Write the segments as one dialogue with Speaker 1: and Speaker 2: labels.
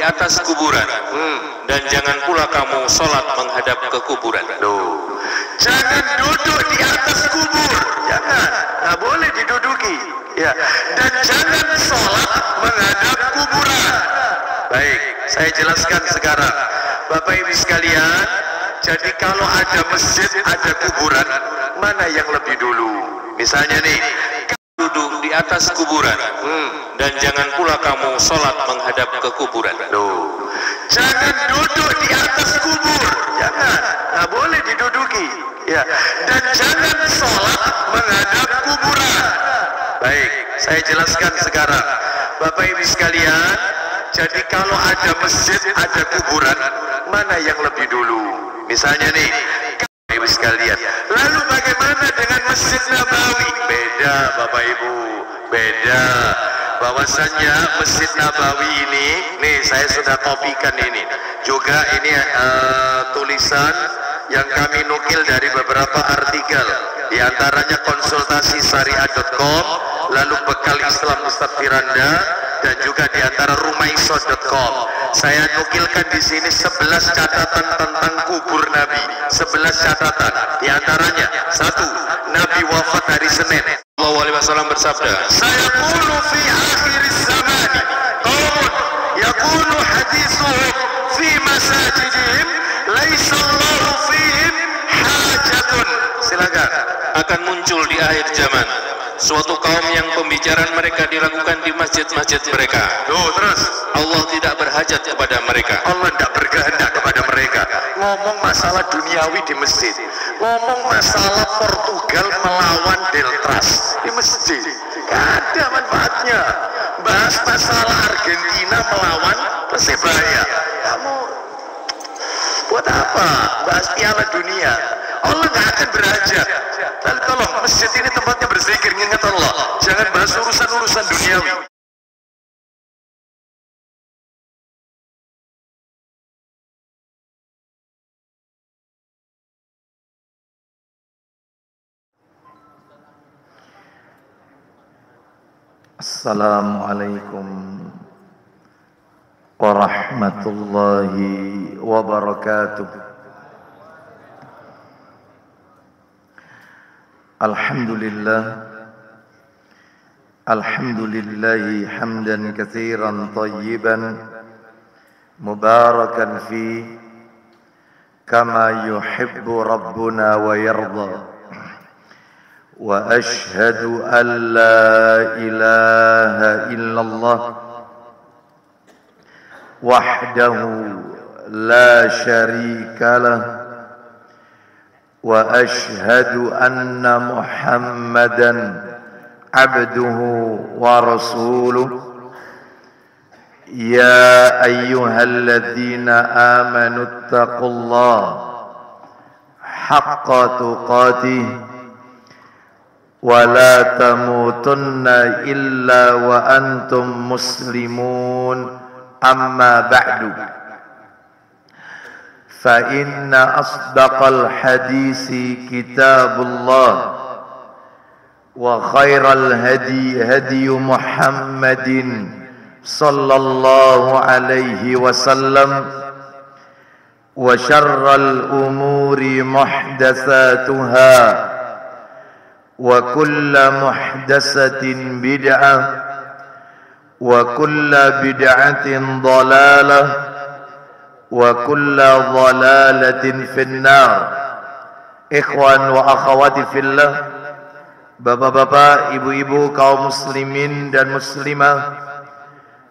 Speaker 1: atas kuburan, dan jangan pula kamu sholat menghadap ke kuburan.
Speaker 2: Jangan duduk di atas kubur, jangan, nggak boleh diduduki, ya. Dan jangan sholat menghadap kuburan. Baik, saya jelaskan sekarang, Bapak Ibu sekalian. Jadi kalau ada masjid, ada kuburan, mana yang lebih dulu? Misalnya nih,
Speaker 1: Duduk di atas kuburan, dan jangan pula kamu sholat menghadap ke kuburan.
Speaker 2: Jangan duduk di atas kubur, jangan, nggak boleh diduduki, ya. Dan jangan sholat menghadap kuburan. Baik, saya jelaskan sekarang, Bapak Ibu sekalian. Jadi kalau ada masjid, ada kuburan, mana yang lebih dulu? Misalnya nih, Bapak Ibu sekalian. Lalu bagaimana dengan Masjid Nabawi? Beda, Bapak Ibu, beda. Bahwasannya Masjid Nabawi ini, nih saya sudah kopikan ini. Juga ini tulisan yang kami nukil dari beberapa artikel. Di antaranya konsultasi syariah.com, lalu bekal Islam Ustadz Firanda, dan juga di antara rumaiso.com. Saya nukilkan di sini 11 catatan tentang kubur Nabi. 11 catatan. Di antaranya, 1. Nabi wafat hari Senin.
Speaker 1: Sallallahu alaihi wasallam bersabda,
Speaker 2: Saya qulu fi akhir zamani qaumun yakunu hadithuhum fi masajidihim laisa Allahu fihim hajatun. Silakan.
Speaker 1: akan muncul di akhir zaman suatu kaum yang pembicaraan mereka dilakukan di masjid-masjid mereka.
Speaker 2: Terus
Speaker 1: Allah tidak berhajat kepada mereka.
Speaker 2: Allah tidak berkehendak kepada mereka. Ngomong masalah duniawi di masjid, ngomong masalah Portugal melawan Deltras di masjid, gak ada manfaatnya. Bahas masalah Argentina melawan Persebaya, kamu buat apa? Bahas Piala Dunia, Allah gak akan berhajat. Lalu tolong, masjid ini tempatnya berzikir, ingat Allah, jangan bahas urusan-urusan duniawi. Assalamualaikum warahmatullahi wabarakatuh. Alhamdulillahi hamdan katsiran tayyiban mubarakan fi kama yuhibbu rabbuna wa yarda. وأشهد أن لا إله إلا الله وحده لا شريك له وأشهد أن محمدا عبده ورسوله يا أيها الذين آمنوا اتقوا الله حق تقاته ولا تموتن إلا وأنتم مسلمون أما بعد فإن أصدق الحديث كتاب الله وخير الهدي هدي محمد صلى الله عليه وسلم وشر الأمور محدثاتها وكل محدثة بدعة وكل بدعة ضلالة وكل ضلالة في النار. Ikhwan wa akhawati fillah, bapak-bapak, ibu-ibu, kaum muslimin dan muslimah,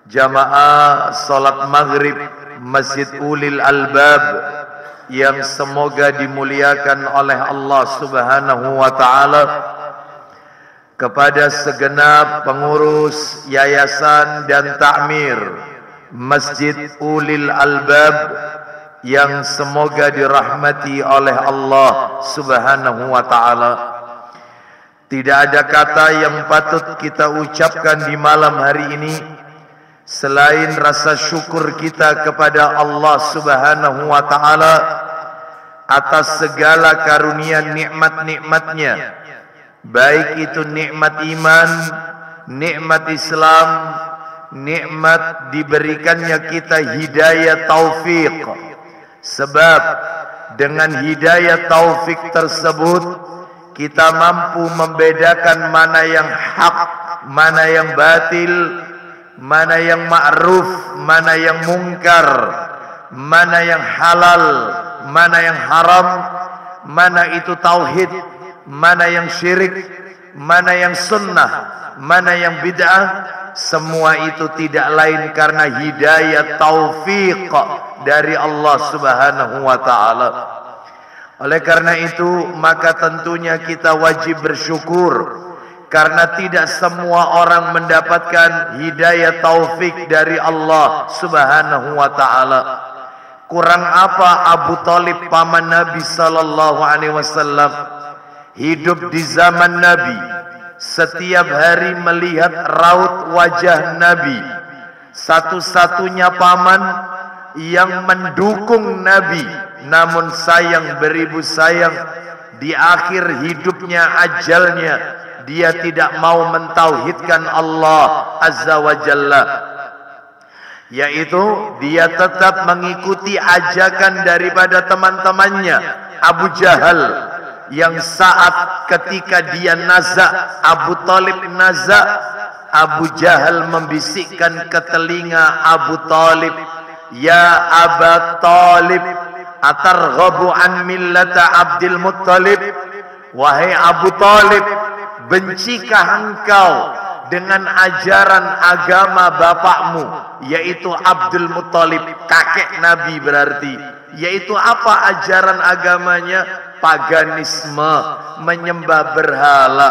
Speaker 2: jamaah salat maghrib Masjid Ulil Albab yang semoga dimuliakan oleh Allah Subhanahu wa ta'ala, kepada segenap pengurus yayasan dan takmir Masjid Ulil Albab yang semoga dirahmati oleh Allah Subhanahu wa ta'ala. Tidak ada kata yang patut kita ucapkan di malam hari ini selain rasa syukur kita kepada Allah Subhanahu wa ta'ala atas segala karunia nikmat-nikmatnya, baik itu nikmat iman, nikmat Islam, nikmat diberikannya kita hidayah taufik. Sebab dengan hidayah taufik tersebut kita mampu membedakan mana yang hak, mana yang batil, mana yang ma'ruf, mana yang mungkar, mana yang halal, mana yang haram, mana itu tauhid, mana yang syirik, mana yang sunnah, mana yang bid'ah. Semua itu tidak lain karena hidayah taufik dari Allah Subhanahu wa ta'ala. Oleh karena itu maka tentunya kita wajib bersyukur, karena tidak semua orang mendapatkan hidayah taufik dari Allah Subhanahu wa ta'ala. Kurang apa Abu Thalib paman Nabi sallallahu alaihi wasallam hidup di zaman Nabi, setiap hari melihat raut wajah Nabi, satu-satunya paman yang mendukung Nabi, namun sayang beribu sayang di akhir hidupnya, ajalnya, dia tidak mau mentauhidkan Allah Azza wa Jalla, yaitu dia tetap mengikuti ajakan daripada teman-temannya Abu Jahal, yang saat ketika dia naza, Abu Thalib naza, Abu Jahal membisikkan ke telinga Abu Thalib, "Ya Aba Thalib, atarghabu an millata Abdul Muttalib?" Wahai Abu Thalib, bencikah engkau dengan ajaran agama bapakmu, yaitu Abdul Muttalib, kakek Nabi berarti. Yaitu apa ajaran agamanya? Paganisme, menyembah berhala.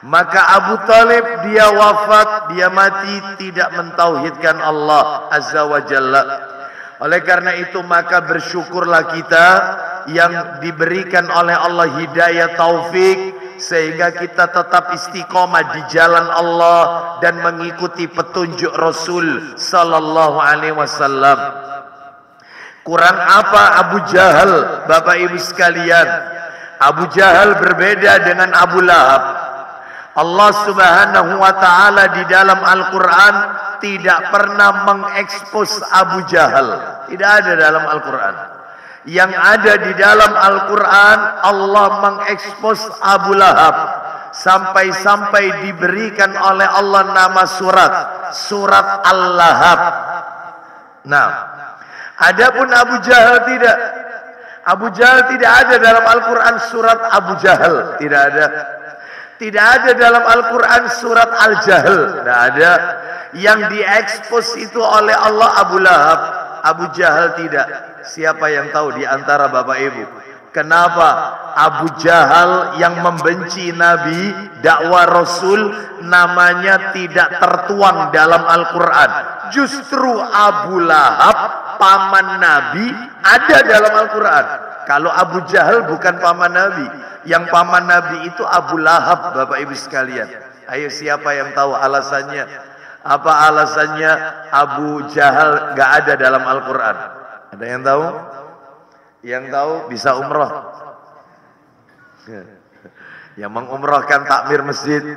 Speaker 2: Maka Abu Thalib dia wafat, dia mati tidak mentauhidkan Allah Azza wa Jalla. Oleh karena itu maka bersyukurlah kita yang diberikan oleh Allah hidayah taufik, sehingga kita tetap istiqomah di jalan Allah dan mengikuti petunjuk Rasul sallallahu alaihi wasallam. Kurang apa Abu Jahal, Bapak Ibu sekalian? Abu Jahal berbeda dengan Abu Lahab. Allah Subhanahu wa ta'ala di dalam Al-Quran tidak pernah mengekspos Abu Jahal. Tidak ada dalam Al-Quran. Yang ada di dalam Al-Quran, Allah mengekspos Abu Lahab, sampai-sampai diberikan oleh Allah nama surat Al-Lahab. Nah, adapun Abu Jahal tidak. Abu Jahal tidak ada dalam Al-Quran surat Abu Jahal. Tidak ada. Tidak ada dalam Al-Quran surat Al-Jahl. Tidak ada. Yang diekspos itu oleh Allah Abu Lahab. Abu Jahal tidak. Siapa yang tahu di antara Bapak Ibu? Kenapa Abu Jahal yang membenci Nabi, dakwah Rasul, namanya tidak tertuang dalam Al-Quran? Justru Abu Lahab, paman Nabi, ada dalam Al-Quran. Kalau Abu Jahal bukan paman Nabi. Yang paman Nabi itu Abu Lahab, Bapak Ibu sekalian. Ayo, siapa yang tahu alasannya? Apa alasannya Abu Jahal gak ada dalam Al-Quran? Ada yang tahu? Yang tahu bisa umrah. Yang mengumrahkan takmir masjid.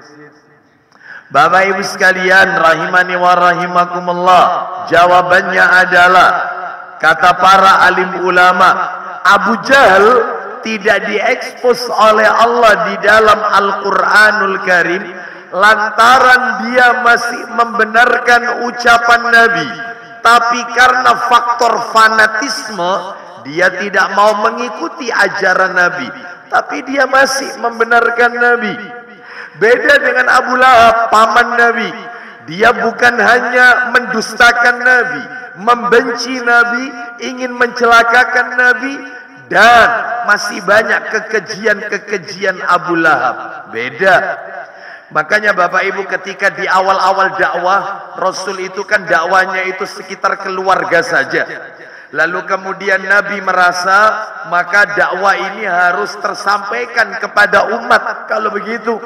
Speaker 2: Bapak Ibu sekalian, rahimani wa rahimakumullah, jawabannya adalah, kata para alim ulama, Abu Jahal tidak diekspos oleh Allah di dalam Al-Quranul Karim lantaran dia masih membenarkan ucapan Nabi, tapi karena faktor fanatisme dia tidak mau mengikuti ajaran Nabi, tapi dia masih membenarkan Nabi. Beda dengan Abu Lahab, paman Nabi. Dia bukan hanya mendustakan Nabi, membenci Nabi, ingin mencelakakan Nabi, dan masih banyak kekejian-kekejian Abu Lahab. Beda. Makanya Bapak Ibu, ketika di awal-awal dakwah, Rasul itu kan dakwanya itu sekitar keluarga saja. Lalu kemudian Nabi merasa maka dakwah ini harus tersampaikan kepada umat. Kalau begitu,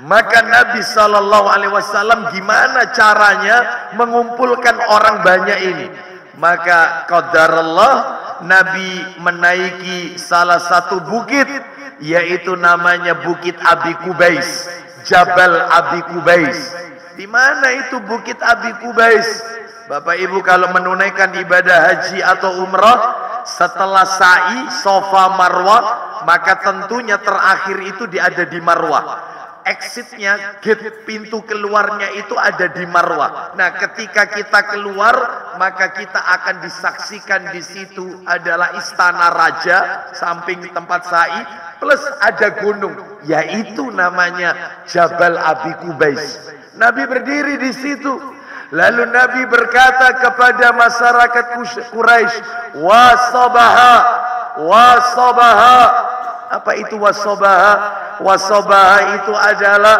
Speaker 2: maka Nabi SAW gimana caranya mengumpulkan orang banyak ini? Maka qadarullah, Nabi menaiki salah satu bukit, yaitu namanya Bukit Abi Kubais, Jabal Abi Kubais. Di mana itu Bukit Abi Kubais? Bapak Ibu kalau menunaikan ibadah haji atau umrah, setelah sa'i, Safa, Marwah, maka tentunya terakhir itu ada di Marwah. Exitnya, gate pintu keluarnya itu ada di Marwah. Nah, ketika kita keluar, maka kita akan disaksikan di situ adalah istana raja, samping tempat sa'i, plus ada gunung, yaitu namanya Jabal Abi Kubais. Nabi berdiri di situ. Lalu Nabi berkata kepada masyarakat Quraisy, wasabaha, wasabaha. Apa itu wasabaha? Wasabaha itu adalah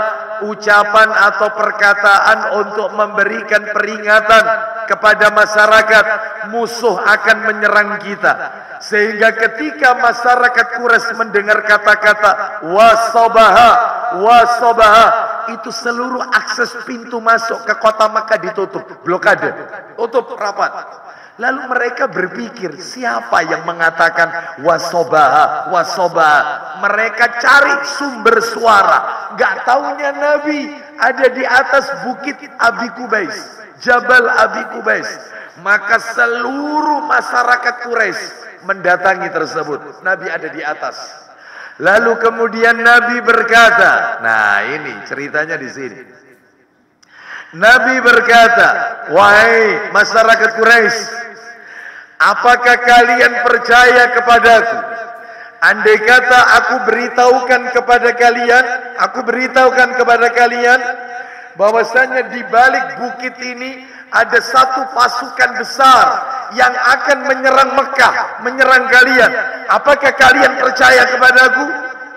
Speaker 2: ucapan atau perkataan untuk memberikan peringatan kepada masyarakat musuh akan menyerang kita. Sehingga ketika masyarakat Quraisy mendengar kata-kata wasabaha, wasabaha, itu seluruh akses pintu masuk ke kota Makkah ditutup, blokade, tutup rapat. Lalu mereka berpikir, siapa yang mengatakan wasobaha, wasobaha? Mereka cari sumber suara. Gak taunya Nabi ada di atas Bukit Abi Kubais, Jabal Abi Kubais. Maka seluruh masyarakat Quraisy mendatangi tersebut. Nabi ada di atas. Lalu kemudian Nabi berkata, nah ini ceritanya di sini. Nabi berkata, wahai masyarakat Quraisy, apakah kalian percaya kepadaku? Andai kata aku beritahukan kepada kalian, bahwasanya di balik bukit ini ada satu pasukan besar yang akan menyerang Mekah, menyerang kalian. Apakah kalian percaya kepadaku?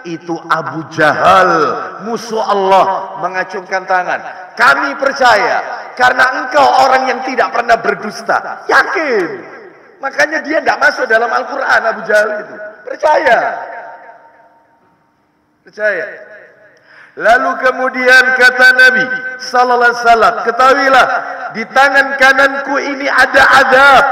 Speaker 2: Itu Abu Jahal, musuh Allah, mengacungkan tangan. Kami percaya, karena engkau orang yang tidak pernah berdusta. Yakin. Makanya dia tidak masuk dalam Al-Quran, Abu Jahal itu. Percaya. Percaya. Lalu kemudian kata Nabi sallallahu alaihi wasallam, ketahuilah di tangan kananku ini ada azab.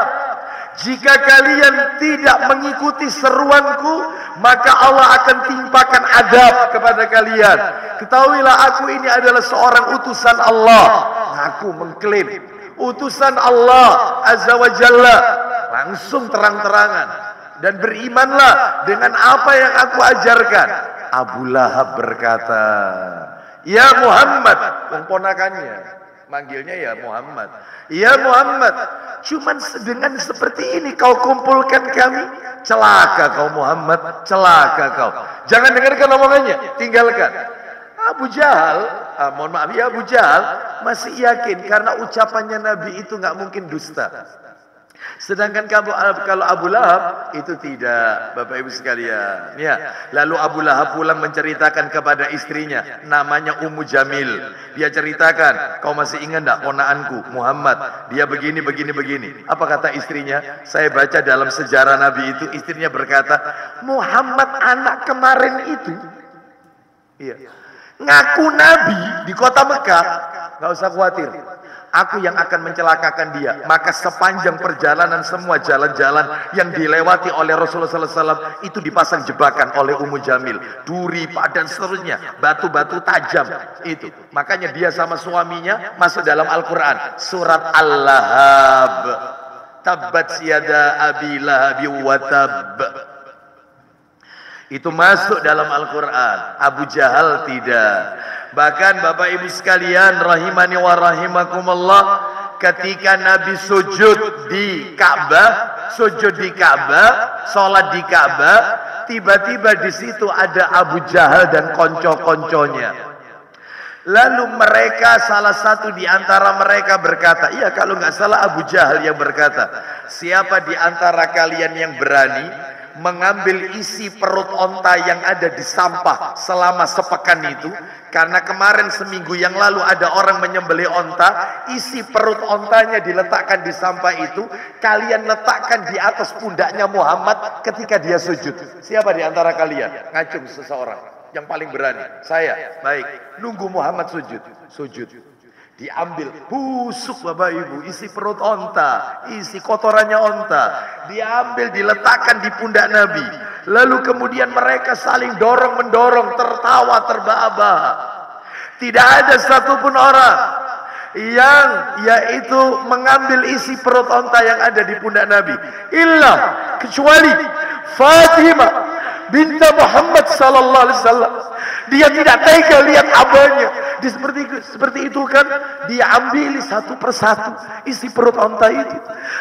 Speaker 2: Jika kalian tidak mengikuti seruanku, maka Allah akan timpakan azab kepada kalian. Ketahuilah aku ini adalah seorang utusan Allah. Aku mengklaim utusan Allah Azza wa Jalla, langsung terang-terangan, dan berimanlah dengan apa yang aku ajarkan. Abu Lahab berkata, ya Muhammad, ponakannya manggilnya ya Muhammad. Ya Muhammad, cuman dengan seperti ini kau kumpulkan kami? Celaka kau Muhammad, celaka kau. Jangan dengarkan omongannya, tinggalkan. Abu Jahal, mohon maaf ya, Abu Jahal masih yakin karena ucapannya Nabi itu nggak mungkin dusta. Sedangkan kalau Abu Lahab itu tidak, Bapak Ibu sekalian. Ya, lalu Abu Lahab pulang menceritakan kepada istrinya, namanya Ummu Jamil. Dia ceritakan, kau masih ingat enggak ponaanku Muhammad? Dia begini. Apa kata istrinya? Saya baca dalam sejarah Nabi itu, istrinya berkata, Muhammad anak kemarin itu, iya, ngaku Nabi di kota Mekah. Nggak usah khawatir, aku yang akan mencelakakan dia. Maka sepanjang perjalanan semua jalan-jalan yang dilewati oleh Rasulullah SAW itu dipasang jebakan oleh Ummu Jamil, duri, dan seterusnya, batu-batu tajam itu. Makanya dia sama suaminya masuk dalam Al-Quran, surat Al-Lahab, tabbat yada abi lahabi wa tab. Itu masuk dalam Al-Quran. Abu Jahal tidak. Bahkan Bapak Ibu sekalian rahimani wa rahimakumullah, ketika Nabi sujud di Ka'bah, sholat di Ka'bah, tiba-tiba di situ ada Abu Jahal dan konco-konconya. Lalu mereka, salah satu di antara mereka berkata, iya kalau nggak salah Abu Jahal yang berkata, siapa di antara kalian yang berani mengambil isi perut onta yang ada di sampah selama sepekan itu? Karena kemarin seminggu yang lalu ada orang menyembelih onta, isi perut ontanya diletakkan di sampah itu, kalian letakkan di atas pundaknya Muhammad ketika dia sujud. Siapa di antara kalian? Ngacung seseorang yang paling berani. Saya. Baik, nunggu Muhammad sujud. Diambil, busuk Bapak Ibu, isi perut onta, isi kotorannya onta, diambil, diletakkan di pundak Nabi. Lalu kemudian mereka saling dorong-mendorong, tertawa terbahak-bahak. Tidak ada satupun orang yang yaitu mengambil isi perut onta yang ada di pundak Nabi. Illa, kecuali Fatimah binti Muhammad sallallahu alaihi wasallam. Dia tidak tega lihat abahnya. Dia seperti itu kan, dia ambil satu persatu isi perut onta itu.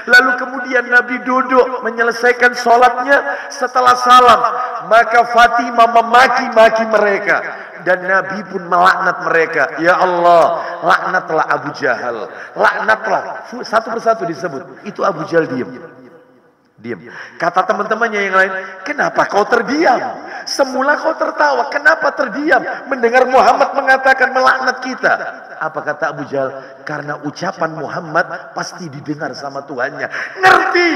Speaker 2: Lalu kemudian Nabi duduk menyelesaikan sholatnya. Setelah salam, maka Fatimah memaki-maki mereka, dan Nabi pun melaknat mereka. Ya Allah, laknatlah Abu Jahal, laknatlah. Satu persatu disebut. Itu Abu Jahal diam. Kata teman-temannya yang lain, kenapa kau terdiam? Semula kau tertawa, kenapa terdiam mendengar Muhammad mengatakan melaknat kita? Apa kata Abu Jahal? Karena ucapan Muhammad pasti didengar sama Tuhannya. Ngerti?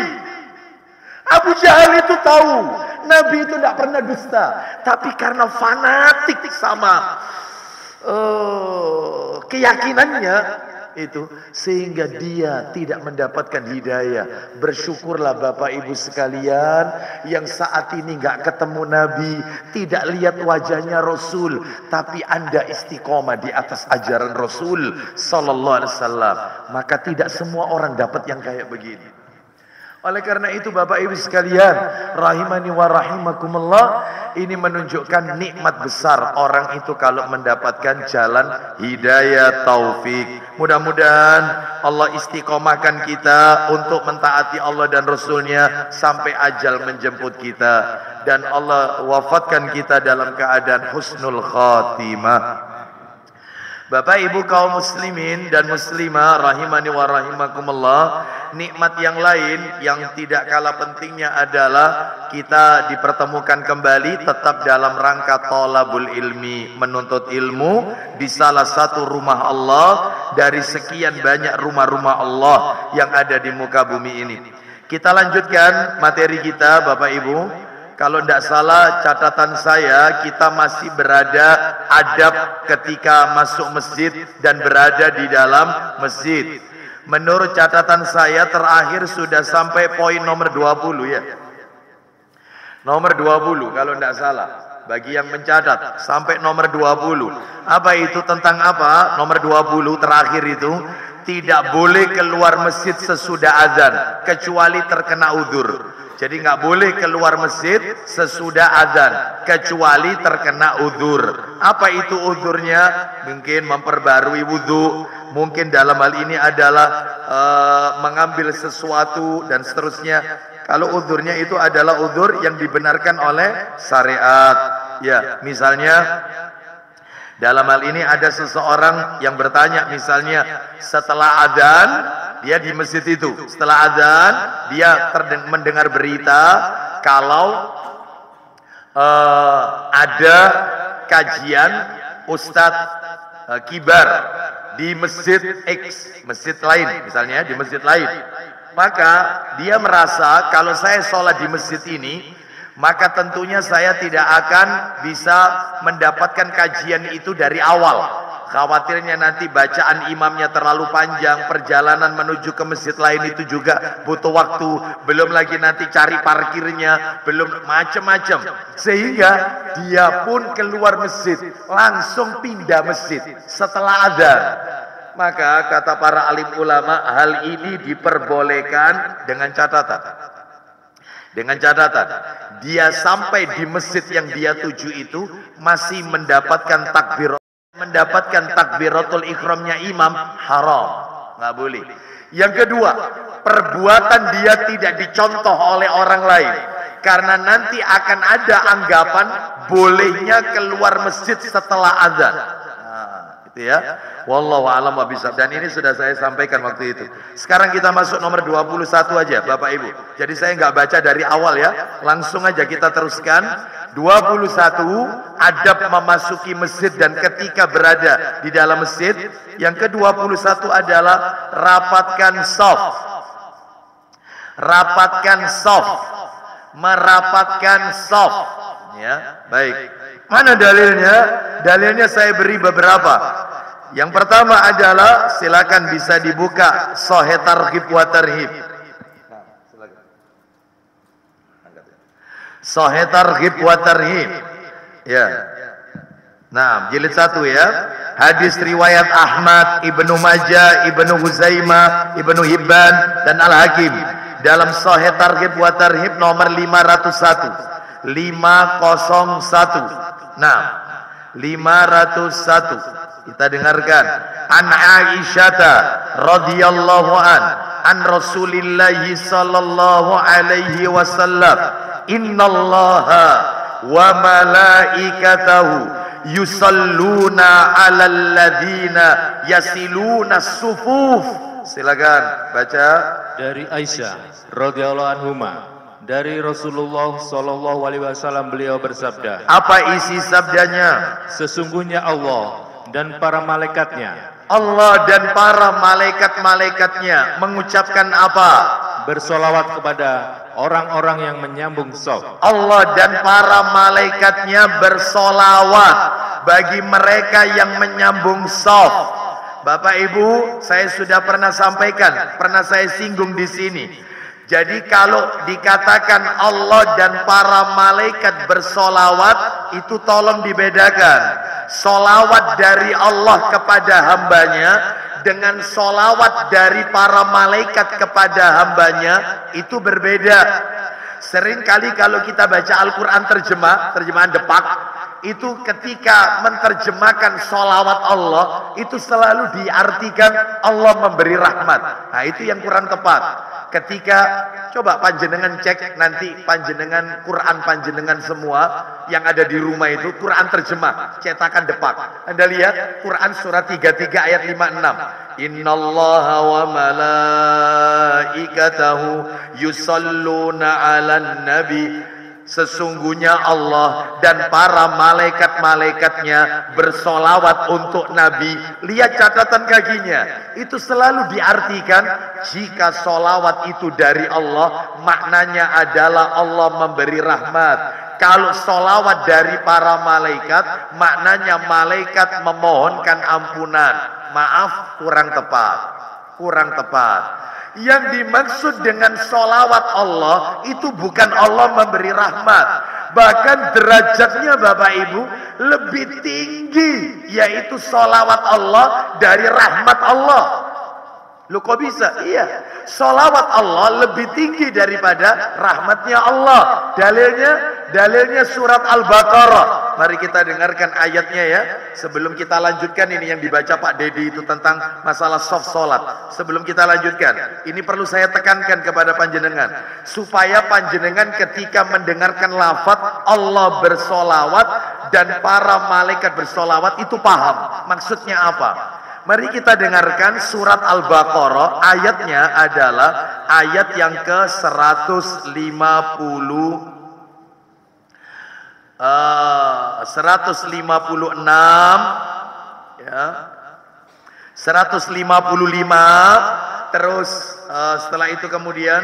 Speaker 2: Abu Jahal itu tahu Nabi itu tidak pernah dusta, tapi karena fanatik sama keyakinannya itu, sehingga dia tidak mendapatkan hidayah. Bersyukurlah Bapak Ibu sekalian yang saat ini nggak ketemu Nabi, tidak lihat wajahnya Rasul, tapi Anda istiqomah di atas ajaran Rasul sallallahu alaihi wasallam, maka tidak semua orang dapat yang kayak begini. Oleh karena itu Bapak Ibu sekalian, rahimani wa rahimakumullah, ini menunjukkan nikmat besar orang itu kalau mendapatkan jalan hidayah taufik. Mudah-mudahan Allah istiqomahkan kita untuk mentaati Allah dan Rasulnya sampai ajal menjemput kita, dan Allah wafatkan kita dalam keadaan husnul khatimah. Bapak Ibu kaum muslimin dan muslimah rahimani wa rahimakumullah, nikmat yang lain yang tidak kalah pentingnya adalah kita dipertemukan kembali tetap dalam rangka thalabul ilmi, menuntut ilmu di salah satu rumah Allah dari sekian banyak rumah-rumah Allah yang ada di muka bumi ini. Kita lanjutkan materi kita Bapak Ibu. Kalau tidak salah catatan saya, kita masih berada adab ketika masuk masjid dan berada di dalam masjid. Menurut catatan saya terakhir sudah sampai poin nomor 20 ya. Nomor 20 kalau tidak salah. Bagi yang mencatat sampai nomor 20. Apa itu, tentang apa? Nomor 20 terakhir itu, tidak boleh keluar masjid sesudah azan kecuali terkena udzur. Jadi nggak boleh keluar masjid sesudah azan kecuali terkena udzur. Apa itu udzurnya? Mungkin memperbarui wudhu, mungkin dalam hal ini adalah mengambil sesuatu dan seterusnya. Kalau udzurnya itu adalah udzur yang dibenarkan oleh syariat. Ya, misalnya dalam hal ini ada seseorang yang bertanya, misalnya setelah azan dia di masjid itu, setelah azan dia mendengar berita kalau ada kajian Ustadz Kibar di masjid X, masjid lain misalnya, di masjid lain. Maka dia merasa kalau saya sholat di masjid ini, maka tentunya saya tidak akan bisa mendapatkan kajian itu dari awal. Khawatirnya nanti bacaan imamnya terlalu panjang, perjalanan menuju ke masjid lain itu juga butuh waktu, belum lagi nanti cari parkirnya, belum macam-macam. Sehingga dia pun keluar masjid, langsung pindah masjid setelah azan. Maka kata para alim ulama, hal ini diperbolehkan dengan catatan. Dengan catatan, dia sampai di masjid yang dia tuju itu masih mendapatkan takbiratul ihramnya imam, haram, nggak boleh. Yang kedua, perbuatan dia tidak dicontoh oleh orang lain, karena nanti akan ada anggapan bolehnya keluar masjid setelah azan. Gitu ya. Wallahu a'lam bishawab. Dan ini sudah saya sampaikan waktu itu. Sekarang kita masuk nomor 21 aja Bapak Ibu. Jadi saya nggak baca dari awal ya, langsung aja kita teruskan. 21, adab memasuki masjid dan ketika berada di dalam masjid. Yang ke-21 adalah rapatkan shaf. Rapatkan shaf. Merapatkan shaf. Ya, baik. Mana dalilnya? Dalilnya saya beri beberapa. Yang pertama adalah, silakan bisa dibuka Sahih Targhib wa Tarhib. Sahih Targhib wa Tarhib. Ya. Nah, jilid 1 ya. Hadis riwayat Ahmad, Ibnu Majah, Ibnu Huzaimah, Ibnu Hibban dan Al-Hakim dalam Sahih Targhib wa Tarhib nomor 501. 501. Nah, 501. Kita dengarkan. An Aisyah radhiyallahu an Rasulillah sallallahu alaihi wasallam, innallaha wa malaikatahu yusalluna 'alal ladzina yasiluna sufuf. Silakan baca.
Speaker 1: Dari Aisyah radhiyallahu anhuma, dari Rasulullah sallallahu alaihi wasallam, beliau bersabda,
Speaker 2: Apa isi sabdanya?
Speaker 1: sesungguhnya Allah dan para malaikatnya
Speaker 2: Allah dan para malaikat-malaikatnya mengucapkan apa?
Speaker 1: bersolawat kepada orang-orang yang menyambung shaf.
Speaker 2: Allah dan para malaikatnya bersolawat bagi mereka yang menyambung shaf. Bapak Ibu, saya sudah pernah sampaikan, pernah saya singgung di sini. Jadi kalau dikatakan Allah dan para malaikat bersolawat, itu tolong dibedakan. Solawat dari Allah kepada hambanya dengan solawat dari para malaikat kepada hambanya itu berbeda. Seringkali kalau kita baca Al-Quran terjemahan Depak, itu ketika menerjemahkan solawat Allah, itu selalu diartikan Allah memberi rahmat. Nah, itu yang kurang tepat. Ketika coba panjenengan cek nanti panjenengan Quran panjenengan semua yang ada di rumah itu Quran terjemah cetakan Depak. Anda lihat Quran surat 33 ayat 56. Innallaha wa malaikatahu yusalluna 'alan nabi. Sesungguhnya Allah dan para malaikat-malaikatnya bersolawat untuk Nabi. Lihat catatan kakinya. Itu selalu diartikan jika solawat itu dari Allah, maknanya adalah Allah memberi rahmat. Kalau solawat dari para malaikat, maknanya malaikat memohonkan ampunan. Maaf, kurang tepat. Kurang tepat. Yang dimaksud dengan solawat Allah itu bukan Allah memberi rahmat, bahkan derajatnya Bapak Ibu lebih tinggi, yaitu solawat Allah dari rahmat Allah. Loh kok bisa? Iya, solawat Allah lebih tinggi daripada rahmatnya Allah. Dalilnya surat Al-Baqarah. Mari kita dengarkan ayatnya ya. Sebelum kita lanjutkan ini yang dibaca Pak Dedi itu tentang masalah soft solat. Sebelum kita lanjutkan, ini perlu saya tekankan kepada panjenengan, supaya panjenengan ketika mendengarkan lafaz Allah bersolawat dan para malaikat bersolawat itu paham maksudnya apa. Mari kita dengarkan surat Al-Baqarah, ayatnya adalah ayat yang ke 156 ya. 155 terus setelah itu kemudian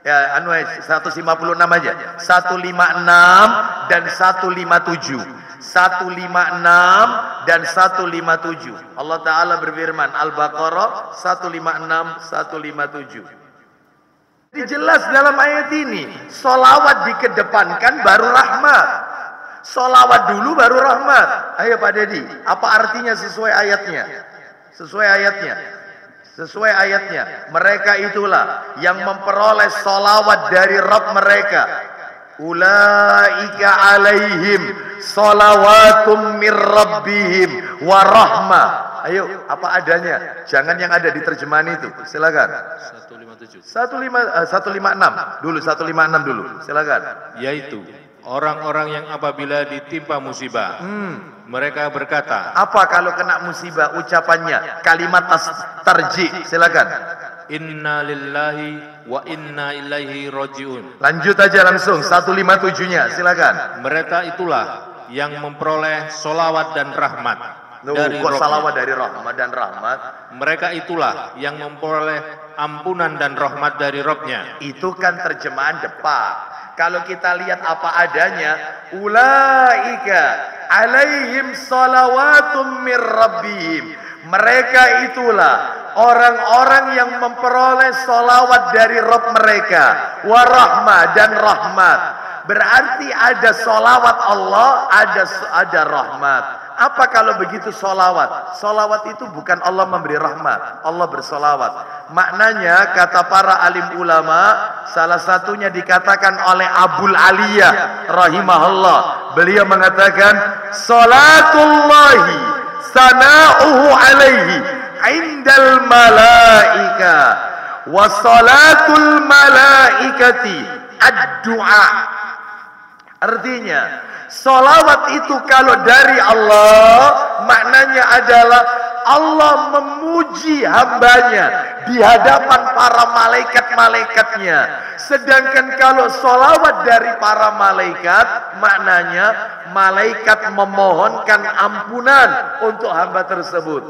Speaker 2: ya 156 aja. 156 dan 157. 156 dan 157. Allah Ta'ala berfirman, Al-Baqarah 156 157. Jadi jelas dalam ayat ini solawat dikedepankan baru rahmat. Solawat dulu baru rahmat. Ayo Pak Dedi, apa artinya sesuai ayatnya? Sesuai ayatnya. Sesuai ayatnya, mereka itulah yang memperoleh solawat dari Rabb mereka. Ulaika alaihim salawatum mir rabbihim wa rahmah. Ayo, apa adanya? Jangan yang ada di terjemahan itu. Silakan. 156 dulu, 156 dulu. Silakan.
Speaker 1: Yaitu orang-orang yang apabila ditimpa musibah, mereka berkata,
Speaker 2: apa kalau kena musibah ucapannya? Kalimat tarjih. Silakan.
Speaker 1: Inna lillahi wa inna ilaihi rajiun.
Speaker 2: Lanjut aja langsung 157-nya. Silakan.
Speaker 1: Mereka itulah yang memperoleh solawat dan rahmat dari
Speaker 2: kok
Speaker 1: Rabb.
Speaker 2: salawat dari rahmat dan rahmat?
Speaker 1: Mereka itulah yang memperoleh ampunan dan rahmat dari Rabb-nya.
Speaker 2: Itu kan terjemahan Depak. Kalau kita lihat apa adanya, ulaika alaihim salawatum mir rabbihim. Mereka itulah orang-orang yang memperoleh salawat dari Rabb mereka, warahmah dan rahmat. Berarti ada solawat Allah, ada rahmat. Apa kalau begitu solawat? Solawat itu bukan Allah memberi rahmat, Allah bersolawat. Maknanya kata para alim ulama, salah satunya dikatakan oleh Abul Aliyah rahimahullah. Beliau mengatakan, salatullahi sana'uhu alaihi indal malaika wa salatul malaikati ad-du'a. Artinya, salawat itu kalau dari Allah, maknanya adalah Allah memuji hambanya di hadapan para malaikat-malaikatnya. Sedangkan kalau salawat dari para malaikat, maknanya malaikat memohonkan ampunan untuk hamba tersebut.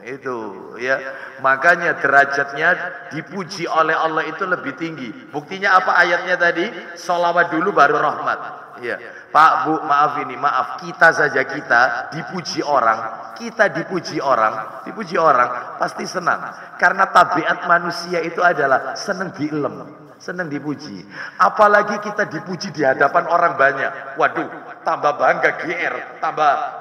Speaker 2: Itu ya, makanya derajatnya dipuji oleh Allah itu lebih tinggi. Buktinya apa ayatnya tadi? Sholawat dulu baru rahmat. Ya, Pak, Bu, maaf ini, maaf, kita saja kita dipuji orang, dipuji orang pasti senang. Karena tabiat manusia itu adalah senang dielem, senang dipuji. Apalagi kita dipuji di hadapan orang banyak. Waduh, tambah bangga, GR,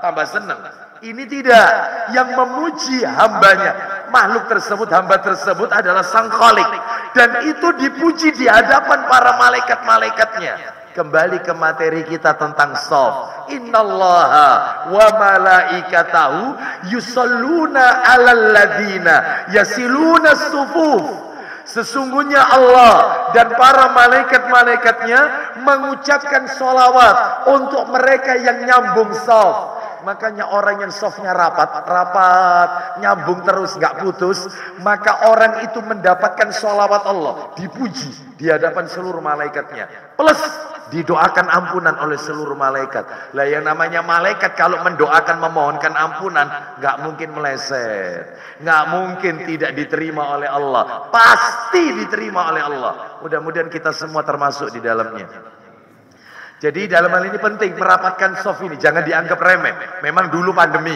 Speaker 2: tambah senang. Ini tidak, yang memuji hambanya, makhluk tersebut, hamba tersebut adalah Sang Khalik, dan itu dipuji di hadapan para malaikat-malaikatnya. Kembali ke materi kita tentang shaf. Innallaha wa malaikatahu yusalluna 'alal ladzina yasiluna sufuf. Sesungguhnya Allah dan para malaikat-malaikatnya mengucapkan sholawat untuk mereka yang nyambung shaf. Makanya orang yang softnya rapat, nyambung terus, nggak putus, maka orang itu mendapatkan sholawat Allah, dipuji di hadapan seluruh malaikatnya, plus didoakan ampunan oleh seluruh malaikat. Lah yang namanya malaikat kalau mendoakan, memohonkan ampunan, nggak mungkin meleset, nggak mungkin tidak diterima oleh Allah, pasti diterima oleh Allah. Mudah-mudahan kita semua termasuk di dalamnya. Jadi dalam hal ini penting merapatkan shaf ini, jangan dianggap remeh. Memang dulu pandemi,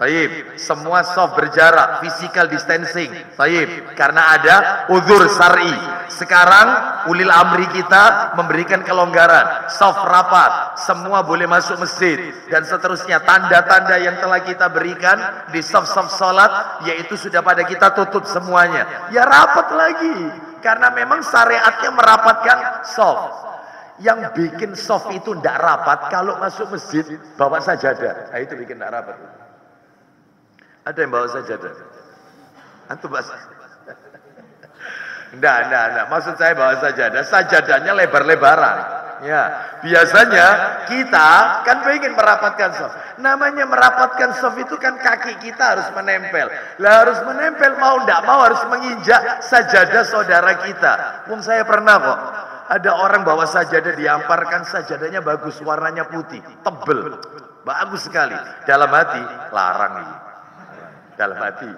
Speaker 2: taib, semua shaf berjarak, physical distancing, taib, karena ada uzur syar'i. Sekarang ulil amri kita memberikan kelonggaran, shaf rapat, semua boleh masuk masjid dan seterusnya. Tanda-tanda yang telah kita berikan di shaf-shaf salat, yaitu sudah pada kita tutup semuanya. Ya rapat lagi, karena memang syariatnya merapatkan shaf. Yang bikin shaf itu tidak rapat kalau masuk masjid bawa sajadah. Nah, itu bikin tidak rapat. Ada yang bawa sajadah? Antum bahas? Enggak. Maksud saya bawa sajadah. Sajadahnya lebar-lebaran. Ya, biasanya kita kan pengen merapatkan shaf. Namanya merapatkan shaf itu kan kaki kita harus menempel. Lah harus menempel, mau tidak mau harus menginjak sajadah saudara kita. Saya pernah kok. Ada orang bawa sajadah, diamparkan, sajadahnya bagus, warnanya putih, tebel, bagus sekali. Dalam hati, larang ini. Dalam hati,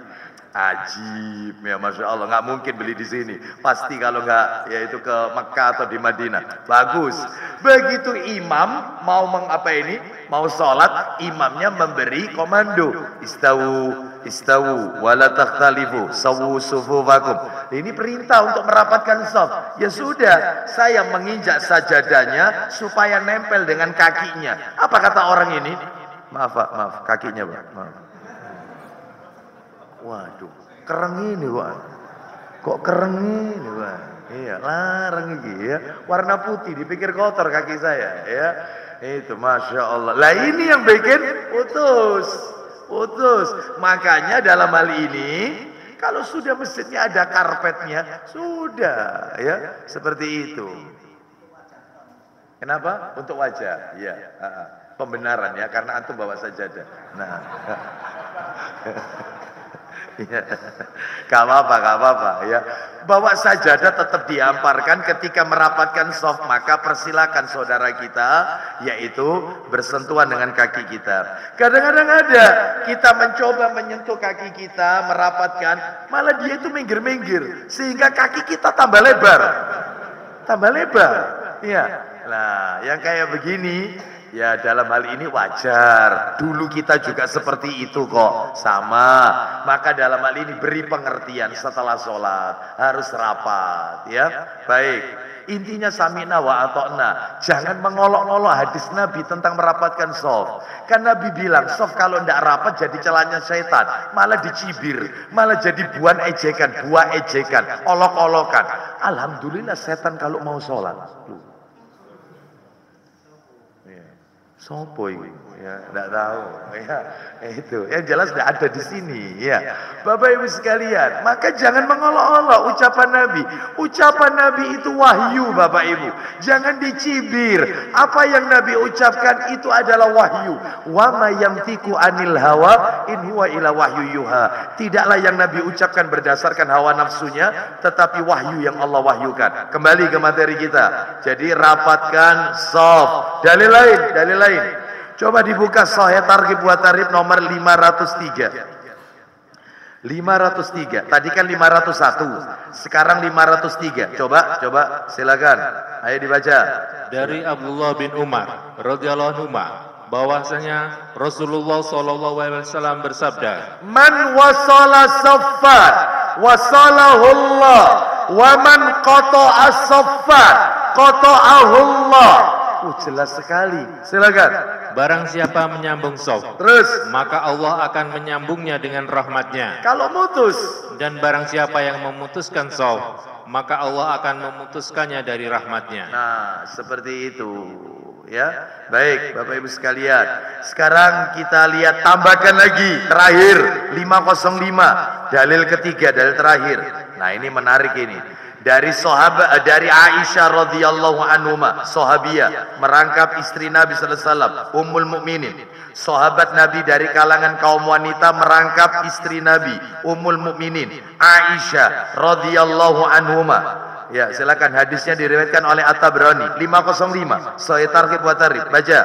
Speaker 2: ajib ya, masya Allah, nggak mungkin beli di sini. Pasti kalau nggak, yaitu ke Mekah atau di Madinah. Bagus. Begitu imam mau sholat, imamnya memberi komando, istawu wala takhtalifu sawu sufufakum. Ini perintah untuk merapatkan shaf. Ya sudah, saya menginjak sajadahnya supaya nempel dengan kakinya. Apa kata orang ini? Maaf kakinya, Pak. Maaf. Waduh, kereng ini, Pak. Kok kereng ini, Pak? Iya, larang ini ya. Warna putih, dipikir kotor kaki saya, ya. Itu masya Allah. Lah ini yang bikin putus. Makanya dalam hal ini, kalau sudah masjidnya ada karpetnya, sudah ya, seperti itu. Kenapa? Untuk wajah, ya. Pembenaran ya, karena antum bawa sajadah. Nah. Ya, gak apa-apa ya. Bawa sajadah tetap diamparkan ketika merapatkan shaf, maka persilakan saudara kita, yaitu bersentuhan dengan kaki kita. Kadang-kadang ada kita mencoba menyentuh kaki kita, merapatkan, malah dia itu minggir-minggir sehingga kaki kita tambah lebar. Ya. Nah, yang kayak begini Ya dalam hal ini wajar. Dulu kita juga seperti itu kok. Sama. Maka dalam hal ini beri pengertian setelah sholat. Harus rapat. Ya. Baik. Intinya sami'na wa ata'na. Jangan mengolok-olok hadis Nabi tentang merapatkan shaf. Kan Nabi bilang shaf kalau tidak rapat jadi celahnya syaitan. Malah dicibir. Malah jadi buah ejekan. Olok-olokan. Alhamdulillah setan kalau mau sholat. Sopo itu? Ya, enggak tahu. Ya, itu. Yang jelas enggak ada di sini, ya. Bapak Ibu sekalian, maka jangan mengolok-olok ucapan Nabi. Ucapan Nabi itu wahyu, Bapak Ibu. Jangan dicibir. Apa yang Nabi ucapkan itu adalah wahyu. Wa ma yantiqu anil hawa in huwa illa wahyu yuha. Tidaklah yang Nabi ucapkan berdasarkan hawa nafsunya, tetapi wahyu yang Allah wahyukan. Kembali ke materi kita. Jadi rapatkan shaf. Dalil lain. Coba dibuka Sahih Targhib wa Tarhib nomor 503. 503. Tadi kan 501. Sekarang 503. Coba silakan. Ayo dibaca.
Speaker 1: Dari Abdullah bin Umar radhiyallahu anhu bahwasanya Rasulullah sallallahu alaihi wasallam bersabda,
Speaker 2: "Man wasala saffan wasalahu Allah, wa man qata'a saffan qata'ahu Allah." Jelas sekali. Silakan.
Speaker 1: Barang siapa menyambung shaf,
Speaker 2: Terus,
Speaker 1: maka Allah akan menyambungnya dengan rahmatnya.
Speaker 2: kalau mutus,
Speaker 1: Dan barang siapa yang memutuskan shaf, maka Allah akan memutuskannya dari rahmatnya.
Speaker 2: nah seperti itu. Ya, baik Bapak Ibu sekalian. Sekarang kita lihat tambahkan lagi terakhir 505 dalil ketiga, dalil terakhir. Nah ini menarik ini. Dari Aisyah radhiyallahu anha, sahabiyah merangkap istri Nabi sallallahu alaihi wasallam, Ummul Mukminin. Sahabat Nabi dari kalangan kaum wanita merangkap istri Nabi, Ummul Mukminin, Aisyah radhiyallahu anha. Ya, silakan, hadisnya diriwayatkan oleh At-Tabrani 505 Sahih Targhib wa Tarhib. Baca.